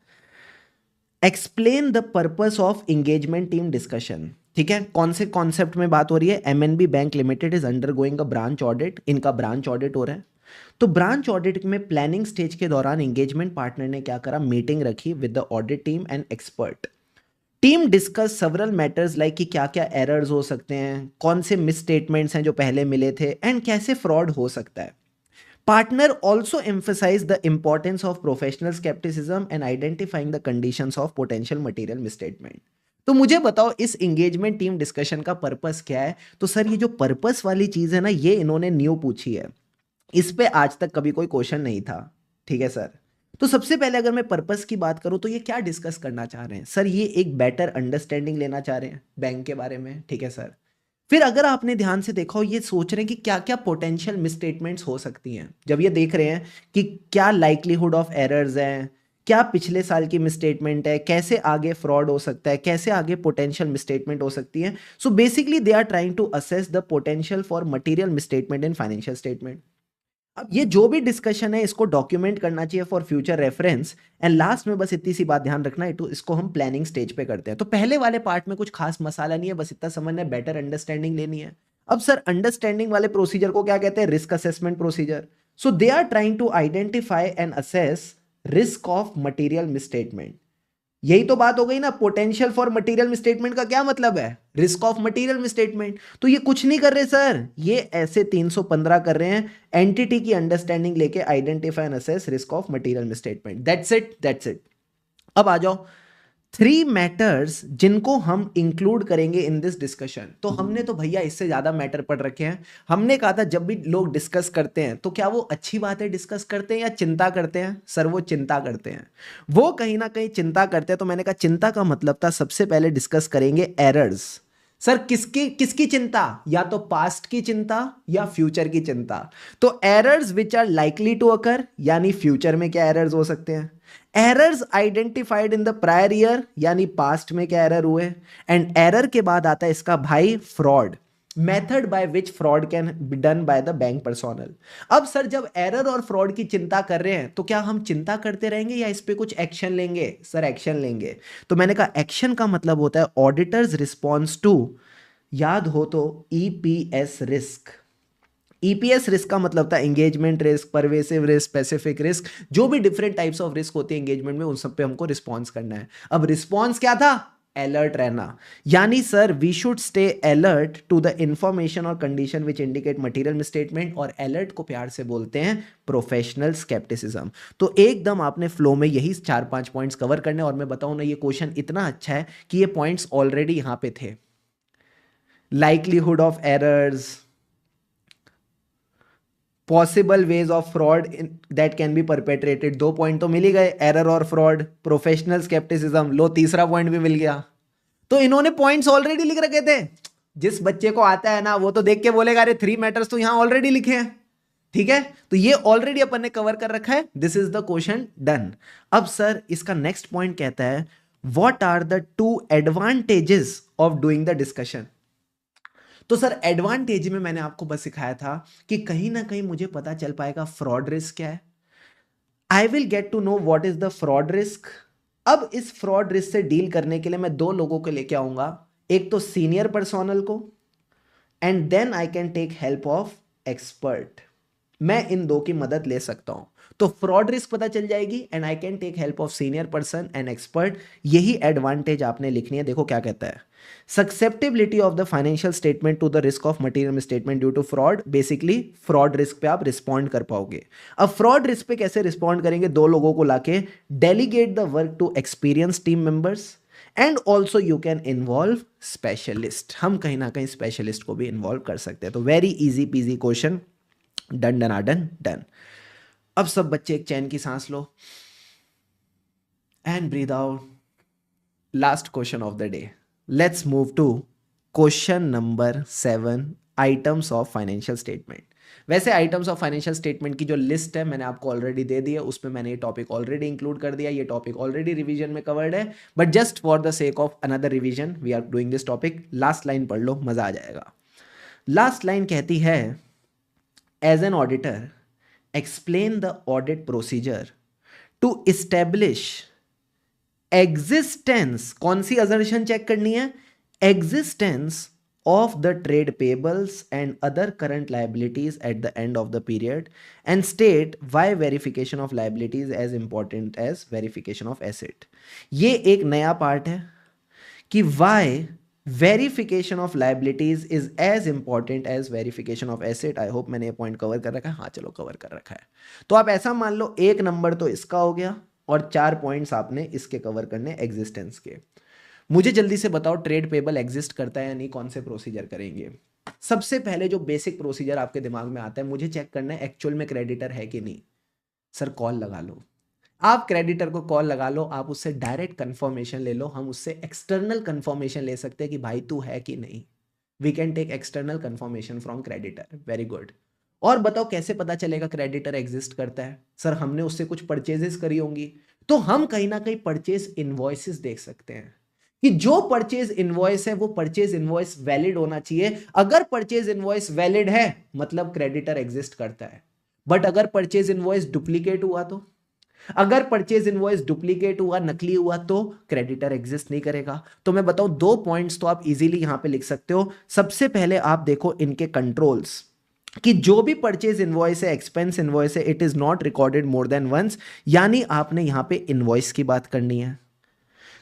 Explain the purpose of engagement team discussion. ठीक है, कौन से कॉन्सेप्ट में बात हो रही है? MNB bank limited is undergoing a branch audit. इनका ब्रांच ऑडिट हो रहा है। तो ब्रांच ऑडिट में प्लानिंग स्टेज के दौरान एंगेजमेंट पार्टनर ने क्या करा? मीटिंग रखी with the audit team and expert. Team discuss several matters like कि क्या क्या एरर्स हो सकते हैं, कौन से मिस स्टेटमेंट्स हैं जो पहले मिले थे, एंड कैसे फ्रॉड हो सकता है। Partner also emphasise the importance of professional scepticism and identifying the conditions of potential material misstatement. तो मुझे बताओ इस एंगेजमेंट टीम डिस्कशन का पर्पस क्या है? तो सर ये जो पर्पस वाली चीज है ना, ये इन्होंने न्यू पूछी है। इस पे आज तक कभी कोई क्वेश्चन नहीं था। ठीक है सर, तो सबसे पहले अगर मैं पर्पस की बात करूं तो ये क्या डिस्कस करना चाह रहे हैं? सर ये एक बेटर अंडरस्टैंडिंग लेना चाह रहे हैं बैंक के बारे में। ठीक है सर, फिर अगर आपने ध्यान से देखा हो, ये सोच रहे हैं कि क्या क्या पोटेंशियल मिसस्टेटमेंट्स हो सकती हैं। जब ये देख रहे हैं कि क्या लाइक्लीहुड ऑफ एरर्स हैं, क्या पिछले साल की मिसस्टेटमेंट है, कैसे आगे फ्रॉड हो सकता है, कैसे आगे पोटेंशियल मिसस्टेटमेंट हो सकती है। So basically they are trying to assess the potential for material misstatement in financial statement. अब ये जो भी डिस्कशन है इसको डॉक्यूमेंट करना चाहिए for future reference. And last में बस इतनी सी बात ध्यान रखना है, तो इसको हम प्लानिंग स्टेज पे करते हैं। तो पहले वाले पार्ट में कुछ खास मसाला नहीं है, बस इतना समझना है, बेटर अंडरस्टैंडिंग लेनी है। अब सर अंडरस्टैंडिंग वाले प्रोसीजर को क्या कहते हैं? Risk assessment procedure. So they are trying to identify and assess risk of material misstatement. यही तो बात हो गई ना, पोटेंशियल फॉर मटेरियल मिसस्टेटमेंट का क्या मतलब है? Risk of material misstatement. तो ये कुछ नहीं कर रहे सर, ये ऐसे 315 कर रहे हैं, एंटिटी की अंडरस्टैंडिंग लेके identify and assess risk of material misstatement. That's it, that's it. अब आ जाओ 3 मैटर्स जिनको हम इंक्लूड करेंगे इन दिस डिस्कशन। तो हमने तो भैया इससे ज्यादा मैटर पढ़ रखे हैं। हमने कहा था जब भी लोग डिस्कस करते हैं तो क्या वो अच्छी बातें डिस्कस करते हैं या चिंता करते हैं? सर वो चिंता करते हैं, वो कहीं ना कहीं चिंता करते हैं। तो मैंने कहा चिंता का मतलब था सबसे पहले डिस्कस करेंगे एरर्स। सर किसकी किसकी चिंता? या तो पास्ट की चिंता या फ्यूचर की चिंता। तो errors which are likely to occur, यानी फ्यूचर में क्या एरर्स हो सकते हैं। Errors identified in the prior year, यानी पास्ट में क्या एरर हुए। एंड एरर के बाद आता है इसका भाई fraud, method by which fraud can be done by the bank personnel. अब सर जब एरर और फ्रॉड की चिंता कर रहे हैं तो क्या हम चिंता करते रहेंगे या इस पे कुछ एक्शन लेंगे? सर एक्शन लेंगे। तो मैंने कहा एक्शन का मतलब होता है ऑडिटर्स रिस्पॉन्स टू, याद हो तो ईपीएस रिस्क। ईपीएस रिस्क का मतलब था engagement risk, pervasive risk, specific risk. जो भी डिफरेंट टाइप्स ऑफ रिस्क होती है एंगेजमेंट में, उन सब पे हमको रिस्पॉन्स करना है। अब रिस्पॉन्स क्या था? अलर्ट रहना। यानी sir we should stay alert to the information और condition which indicate material misstatement. और अलर्ट को प्यार से बोलते हैं प्रोफेशनल स्केप्टिसिज्म। तो एकदम आपने फ्लो में यही 4-5 पॉइंट्स कवर करने। और मैं बताऊं ना, ये क्वेश्चन इतना अच्छा है कि ये पॉइंट्स ऑलरेडी यहां पे थे। Likelihood of errors, possible ways of fraud that can be perpetrated. 2 point तो मिल ही गए, एरर और फ्रॉड, प्रोफेशनल स्केप्टिसिज्म। लो तीसरा पॉइंट भी मिल गया। तो इन्होंने पॉइंट्स ऑलरेडी लिख रखे थे। जिस बच्चे को आता है ना वो तो देख के बोलेगा अरे 3 मैटर्स तो यहां ऑलरेडी लिखे हैं। ठीक है, तो ये ऑलरेडी अपन ने कवर कर रखा है। This is the question done. अब सर इसका नेक्स्ट पॉइंट कहता है what are the 2 advantages of doing the discussion. तो सर एडवांटेज में मैंने आपको बस सिखाया था कि कहीं ना कहीं मुझे पता चल पाएगा फ्रॉड रिस्क क्या है। I will get to know what is the fraud risk. अब इस फ्रॉड रिस्क से डील करने के लिए मैं 2 लोगों को लेके आऊंगा, एक तो सीनियर पर्सोनल को, and then I can take help of expert. मैं इन दो की मदद ले सकता हूं। तो फ्रॉड रिस्क पता चल जाएगी and I can take help of senior person and expert. यही एडवांटेज आपने लिखनी है। देखो क्या कहता है, susceptibility of the financial statement to the risk of material statement due to fraud. Basically fraud risk पे आप रिस्पॉन्ड कर पाओगे। अब फ्रॉड रिस्क पे कैसे रिस्पॉन्ड करेंगे, दो लोगों को लाके delegate the work to experience team members and also you can involve specialist. हम कहीं ना कहीं स्पेशलिस्ट को भी इन्वॉल्व कर सकते हैं। तो very easy PG question, done done done done. अब सब बच्चे एक चैन की सांस लो and breathe out. Last question of the day, let's move to question number 7, items of financial statement. वैसे आइटम्स ऑफ फाइनेंशियल स्टेटमेंट की जो लिस्ट है मैंने आपको ऑलरेडी दे दी है, उसमें मैंने ये टॉपिक ऑलरेडी इंक्लूड कर दिया, ये टॉपिक ऑलरेडी रिवीजन में कवर्ड है, but just for the sake of another revision we are doing this topic. Last line पढ़ लो, मजा आ जाएगा। लास्ट लाइन कहती है, as an auditor explain the audit procedure to establish existence. कौन सी असर्शन चेक करनी है, existence of the trade payables and other current liabilities at the end of the period, and state why verification of liabilities as important as verification of asset। ये एक नया part है कि why verification of liabilities is as important as verification of asset। I hope मैंने ये point cover कर रखा है। हाँ चलो कवर कर रखा है। तो आप ऐसा मान लो, एक नंबर तो इसका हो गया और 4 पॉइंट्स आपने इसके कवर करने एग्जिस्टेंस के। मुझे जल्दी से बताओ ट्रेड पेबल एग्जिस्ट करता है या नहीं, कौन से प्रोसीजर करेंगे। सबसे पहले जो बेसिक प्रोसीजर आपके दिमाग में आता है, मुझे चेक करना है एक्चुअल में क्रेडिटर है कि नहीं। सर कॉल लगा लो, आप क्रेडिटर को कॉल लगा लो, आप उससे डायरेक्ट कंफर्मेशन ले लो। हम उससे एक्सटर्नल कंफर्मेशन ले सकते हैं कि भाई तू है कि नहीं। We can take external confirmation from creditor. Very good. और बताओ कैसे पता चलेगा क्रेडिटर एग्जिस्ट करता है। सर हमने उससे कुछ परचेजेस करी होंगी, तो हम कहीं ना कहीं परचेज इनवॉइसेस देख सकते हैं कि जो परचेज इनवॉइस है वो परचेज इनवॉइस वैलिड होना चाहिए। अगर परचेज इनवॉइस वैलिड है मतलब क्रेडिटर एग्जिस्ट करता है। बट अगर परचेज इनवॉइस डुप्लीकेट हुआ तो, अगर परचेज इनवॉइस डुप्लीकेट हुआ, नकली हुआ, तो क्रेडिटर एग्जिस्ट नहीं करेगा। तो मैं बताऊं 2 पॉइंट्स तो आप इजीली यहां पे लिख सकते हो। सबसे पहले आप देखो इनके कंट्रोल्स कि जो भी परचेज इनवॉइस है, एक्सपेंस इनवॉइस है, it is not recorded more than once, यानी आपने यहां पे इनवॉइस की बात करनी है।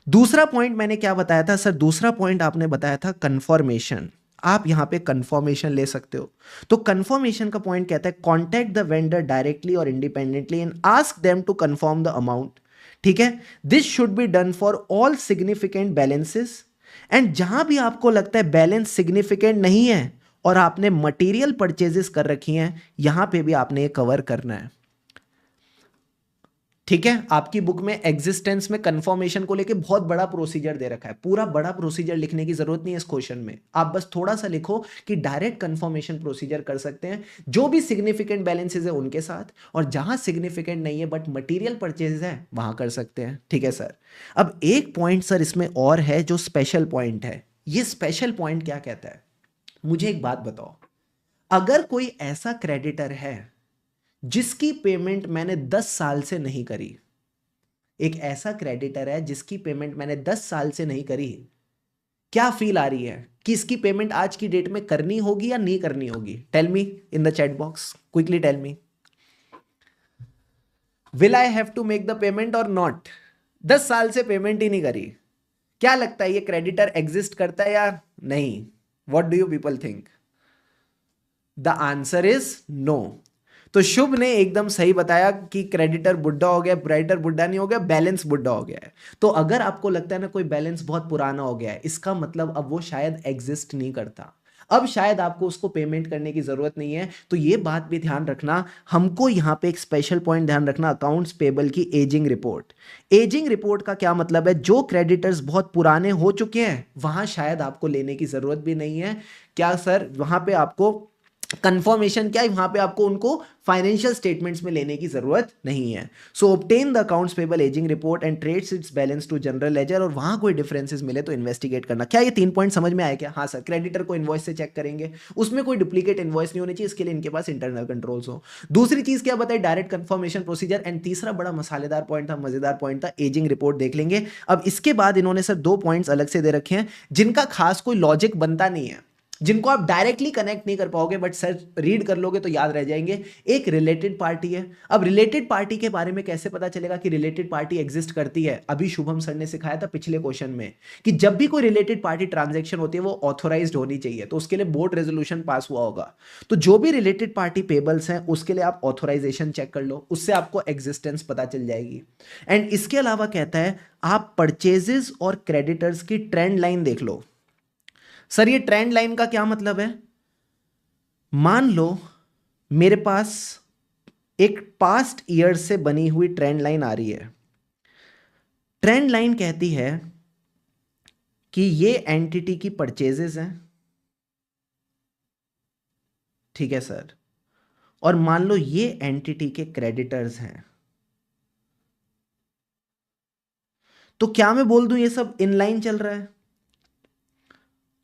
दूसरा पॉइंट मैंने क्या बताया था सर, दूसरा पॉइंट आपने बताया था कंफर्मेशन। आप यहां पे कंफर्मेशन ले सकते हो। तो कंफर्मेशन का पॉइंट कहता है कॉन्टैक्ट द वेंडर डायरेक्टली और independently and ask them to confirm the amount. ठीक है, this should be done for all significant balances. And जहां भी आपको लगता है बैलेंस सिग्निफिकेंट नहीं है और आपने मटेरियल परचेजेस कर रखी हैं, यहां पे भी आपने ये कवर करना है। ठीक है, आपकी बुक में एग्जिस्टेंस में कंफर्मेशन को लेके बहुत बड़ा प्रोसीजर दे रखा है। पूरा बड़ा प्रोसीजर लिखने की जरूरत नहीं है इस क्वेश्चन में। आप बस थोड़ा सा लिखो कि डायरेक्ट कंफर्मेशन प्रोसीजर कर सकते हैं जो भी सिग्निफिकेंट बैलेंसेस है उनके साथ, और जहां सिग्निफिकेंट नहीं है बट मटेरियल परचेज है वहां कर सकते हैं। ठीक है सर। अब एक पॉइंट सर इसमें और है जो स्पेशल पॉइंट है। ये स्पेशल पॉइंट क्या कहता है, मुझे एक बात बताओ, अगर कोई ऐसा क्रेडिटर है जिसकी पेमेंट मैंने 10 साल से नहीं करी, एक ऐसा क्रेडिटर है जिसकी पेमेंट मैंने 10 साल से नहीं करी, क्या फील आ रही है कि इसकी पेमेंट आज की डेट में करनी होगी या नहीं करनी होगी? Tell me in the chat box, quickly tell me, will I have to make the payment or not? 10 साल से पेमेंट ही नहीं करी, क्या लगता है ये क्रेडिटर एग्जिस्ट करता है या नहीं? What do you people think? The answer is no. तो शुभ ने एकदम सही बताया कि क्रेडिटर बुढ़ा हो गया, क्रेडिटर बुढ़ा नहीं हो गया, बैलेंस बुढ़ा हो गया है। तो अगर आपको लगता है ना कोई बैलेंस बहुत पुराना हो गया है, इसका मतलब अब वो शायद एग्जिस्ट नहीं करता, अब शायद आपको उसको पेमेंट करने की जरूरत नहीं है। तो ये बात भी ध्यान रखना, हमको यहां पे एक स्पेशल पॉइंट ध्यान रखना, अकाउंट्स पेबल की एजिंग रिपोर्ट। एजिंग रिपोर्ट का क्या मतलब है, जो क्रेडिटर्स बहुत पुराने हो चुके हैं वहां शायद आपको लेने की जरूरत भी नहीं है। क्या सर, वहां पे आपको कंफर्मेशन क्या है, वहां पे आपको उनको फाइनेंशियल स्टेटमेंट्स में लेने की जरूरत नहीं है। So obtain the accounts payable ageing report and trades its balance to general ledger, और वहां कोई डिफरेंसेस मिले तो इन्वेस्टिगेट करना। क्या ये 3 पॉइंट समझ में आया क्या? हाँ सर, क्रेडिटर को इनवॉइस से चेक करेंगे, उसमें कोई डुप्लीकेट इनवॉइस नहीं होनी चाहिए, इसके लिए इनके पास इंटरनल कंट्रोल्स हो। दूसरी चीज क्या बताई, डायरेक्ट कंफर्मेशन प्रोसीजर। एंड तीसरा बड़ा मसालेदार पॉइंट था, मजेदार पॉइंट था, एजिंग रिपोर्ट देख लेंगे। अब इसके बाद इन्होंने सर 2 पॉइंट्स अलग से दे रखे हैं जिनका खास कोई लॉजिक बनता नहीं है। जिनको आप डायरेक्टली कनेक्ट नहीं कर पाओगे बट सर रीड कर लोगे तो याद रह जाएंगे। एक रिलेटेड पार्टी है। अब रिलेटेड पार्टी के बारे में कैसे पता चलेगा कि रिलेटेड पार्टी एग्जिस्ट करती है? अभी शुभम सर ने सिखाया था पिछले क्वेश्चन में कि जब भी कोई रिलेटेड पार्टी ट्रांजैक्शन होती है वो ऑथोराइज्ड होनी चाहिए, तो उसके लिए बोर्ड रेजोल्यूशन पास हुआ होगा। तो जो भी रिलेटेड पार्टी पेबल्स हैं उसके लिए आप ऑथोराइजेशन चेक कर लो, उससे आपको एग्जिस्टेंस पता चल जाएगी। एंड इसके अलावा कहता है आप परचेजेस और क्रेडिटर्स की ट्रेंड लाइन देख लो। सर ये ट्रेंड लाइन का क्या मतलब है? मान लो मेरे पास एक पास्ट ईयर से बनी हुई ट्रेंड लाइन आ रही है। ट्रेंड लाइन कहती है कि ये एंटिटी की परचेजेस हैं, ठीक है सर, और मान लो ये एंटिटी के क्रेडिटर्स हैं। तो क्या मैं बोल दूं ये सब इनलाइन चल रहा है?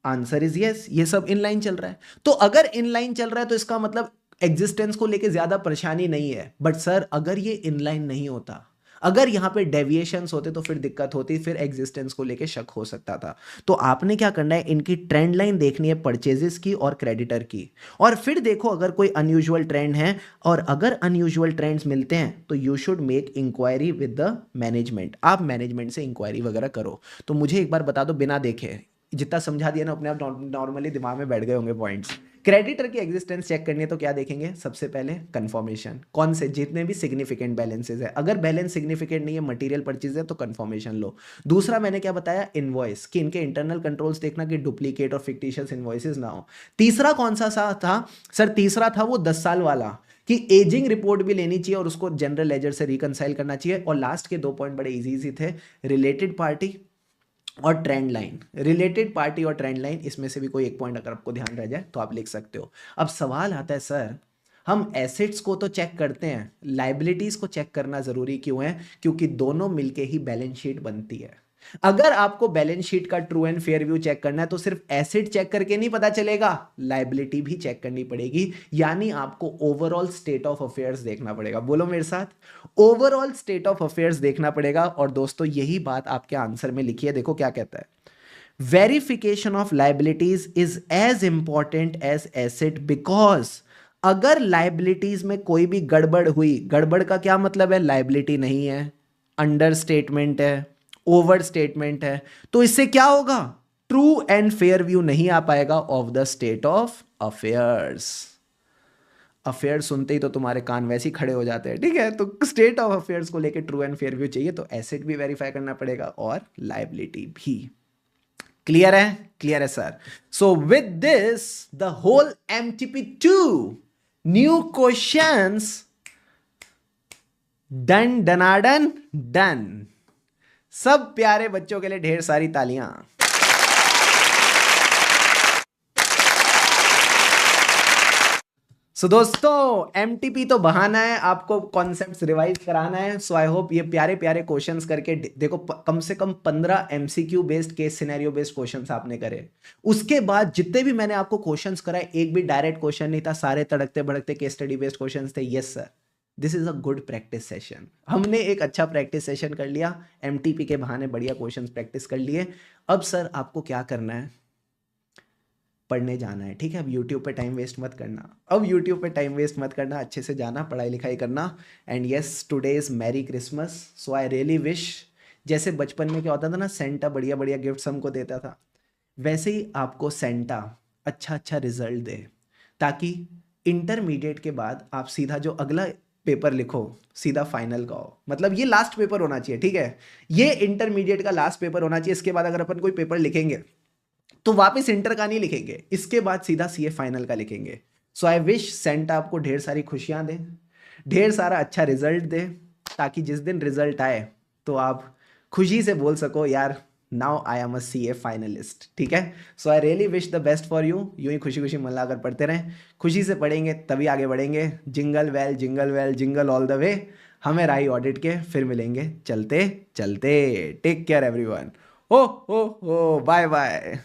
आंसर इज यस, ये सब इनलाइन चल रहा है। तो अगर इनलाइन चल रहा है तो इसका मतलब एग्जिस्टेंस को लेके ज्यादा परेशानी नहीं है। बट सर अगर ये इनलाइन नहीं होता, अगर यहां पे डेविएशंस होते तो फिर दिक्कत होती, फिर एग्जिस्टेंस को लेके शक हो सकता था। तो आपने क्या करना है, इनकी ट्रेंड लाइन देखनी है परचेजेस की और क्रेडिटर की, और फिर देखो अगर कोई अनयूजुअल ट्रेंड है, और अगर अनयूजुअल ट्रेंड्स मिलते हैं तो you should make inquiry with the management. आप मैनेजमेंट से इंक्वायरी वगैरह करो। तो मुझे एक बार बता दो बिना देखे, जितना समझा दिया ना अपने आप नॉर्मली दिमाग में बैठ गए होंगे पॉइंट्स। क्रेडिटर की एग्जिस्टेंस चेक करनी है तो क्या देखेंगे? सबसे पहले कंफर्मेशन, कौन से जितने भी सिग्निफिकेंट बैलेंसेज है, अगर बैलेंस सिग्निफिकेंट नहीं है, मटेरियल परचेज है, तो कंफर्मेशन लो। दूसरा मैंने क्या बताया? इनवॉइस, कि इनके इंटरनल कंट्रोल्स देखना कि डुप्लीकेट और फिक्टिशियस इनवॉइसेस ना हो। तीसरा कौन सा था सर? तीसरा था वो 10 साल वाला, कि एजिंग रिपोर्ट भी लेनी चाहिए और उसको जनरल लेजर से रिकंसाइल करना चाहिए। और लास्ट के 2 पॉइंट बड़े इजी थे, रिलेटेड पार्टी और ट्रेंड लाइन। रिलेटेड पार्टी और ट्रेंड लाइन, इसमें से भी कोई एक पॉइंट अगर आपको ध्यान रह जाए तो आप लिख सकते हो। अब सवाल आता है सर हम एसेट्स को तो चेक करते हैं, लाइबिलिटीज को चेक करना जरूरी क्यों है? क्योंकि दोनों मिलके ही बैलेंस शीट बनती है। अगर आपको बैलेंस शीट का true and fair view check करना है तो सिर्फ एसेट चेक करके नहीं पता चलेगा, लाइबिलिटी भी चेक करनी पड़ेगी। यानी आपको ओवरऑल स्टेट ऑफ अफेयर्स देखना पड़ेगा। बोलो मेरे साथ, ओवरऑल स्टेट ऑफ अफेयर्स देखना पड़ेगा। और दोस्तों यही बात आपके आंसर में लिखी है, देखो क्या कहता है। Verification of liabilities is as important as asset because अगर लाइबिलिटीज में कोई भी गड़बड़ हुई, गड़बड़ का क्या मतलब है? लाइबिलिटी नहीं है, अंडर स्टेटमेंट है, ओवर स्टेटमेंट है, तो इससे क्या होगा? ट्रू एंड फेयर व्यू नहीं आ पाएगा of the state of affairs. Affair सुनते ही तो तुम्हारे कान वैसे ही खड़े हो जाते हैं, ठीक है? तो स्टेट ऑफ अफेयर्स को लेके ट्रू एंड फेयर व्यू चाहिए, तो एसेट भी वेरीफाई करना पड़ेगा और लाइबिलिटी भी। क्लियर है? क्लियर है sir. So with this the whole MTP2 new questions done डनाडन डन। सब प्यारे बच्चों के लिए ढेर सारी तालियां। सो दोस्तों MTP तो बहाना है, आपको कॉन्सेप्ट्स रिवाइज कराना है। सो आई होप ये प्यारे प्यारे क्वेश्चंस करके देखो, कम से कम 15 MCQ based case scenario based questions आपने करे। उसके बाद जितने भी मैंने आपको क्वेश्चंस कराए एक भी डायरेक्ट क्वेश्चन नहीं था, सारे तड़कते भड़कते केस स्टडी बेस्ड क्वेश्चंस थे। Yes sir, this is a good practice session. हमने एक अच्छा प्रैक्टिस सेशन कर लिया, MTP के बहाने बढ़िया क्वेश्चंस प्रैक्टिस कर लिए। अब सर आपको क्या करना है? पढ़ने जाना है, ठीक है? अब YouTube पे टाइम वेस्ट मत करना, अब YouTube पे टाइम वेस्ट मत करना, अच्छे से जाना, पढ़ाई लिखाई करना। And yes, today is merry Christmas, so I really wish, जैसे बचपन में क्या होता था ना, सेंटा बढ़िया बढ़िया गिफ्ट्स हमको देता था, वैसे ही आपको सेंटा अच्छा अच्छा रिजल्ट दे, ताकि इंटरमीडिएट के बाद आप सीधा जो अगला पेपर लिखो सीधा फाइनल का हो। मतलब ये लास्ट पेपर होना चाहिए, ठीक है? ये इंटरमीडिएट का लास्ट पेपर होना चाहिए। इसके बाद अगर अपन कोई पेपर लिखेंगे तो वापस इंटर का नहीं लिखेंगे, इसके बाद सीधा CA फाइनल का लिखेंगे। सो आई विश सेंटा आपको ढेर सारी खुशियां दे, ढेर सारा अच्छा रिजल्ट दे, ताकि जिस दिन रिजल्ट आए तो आप खुशी से बोल सको यार now I am a CA finalist, ठीक है? So I really wish the best for you. यूं ही खुशी खुशी मन लगाकर पढ़ते रहें, खुशी से पढ़ेंगे तभी आगे बढ़ेंगे। Jingle bell jingle bell jingle all the way. हमें राही ऑडिट के फिर मिलेंगे चलते चलते। Take care everyone. Oh bye bye.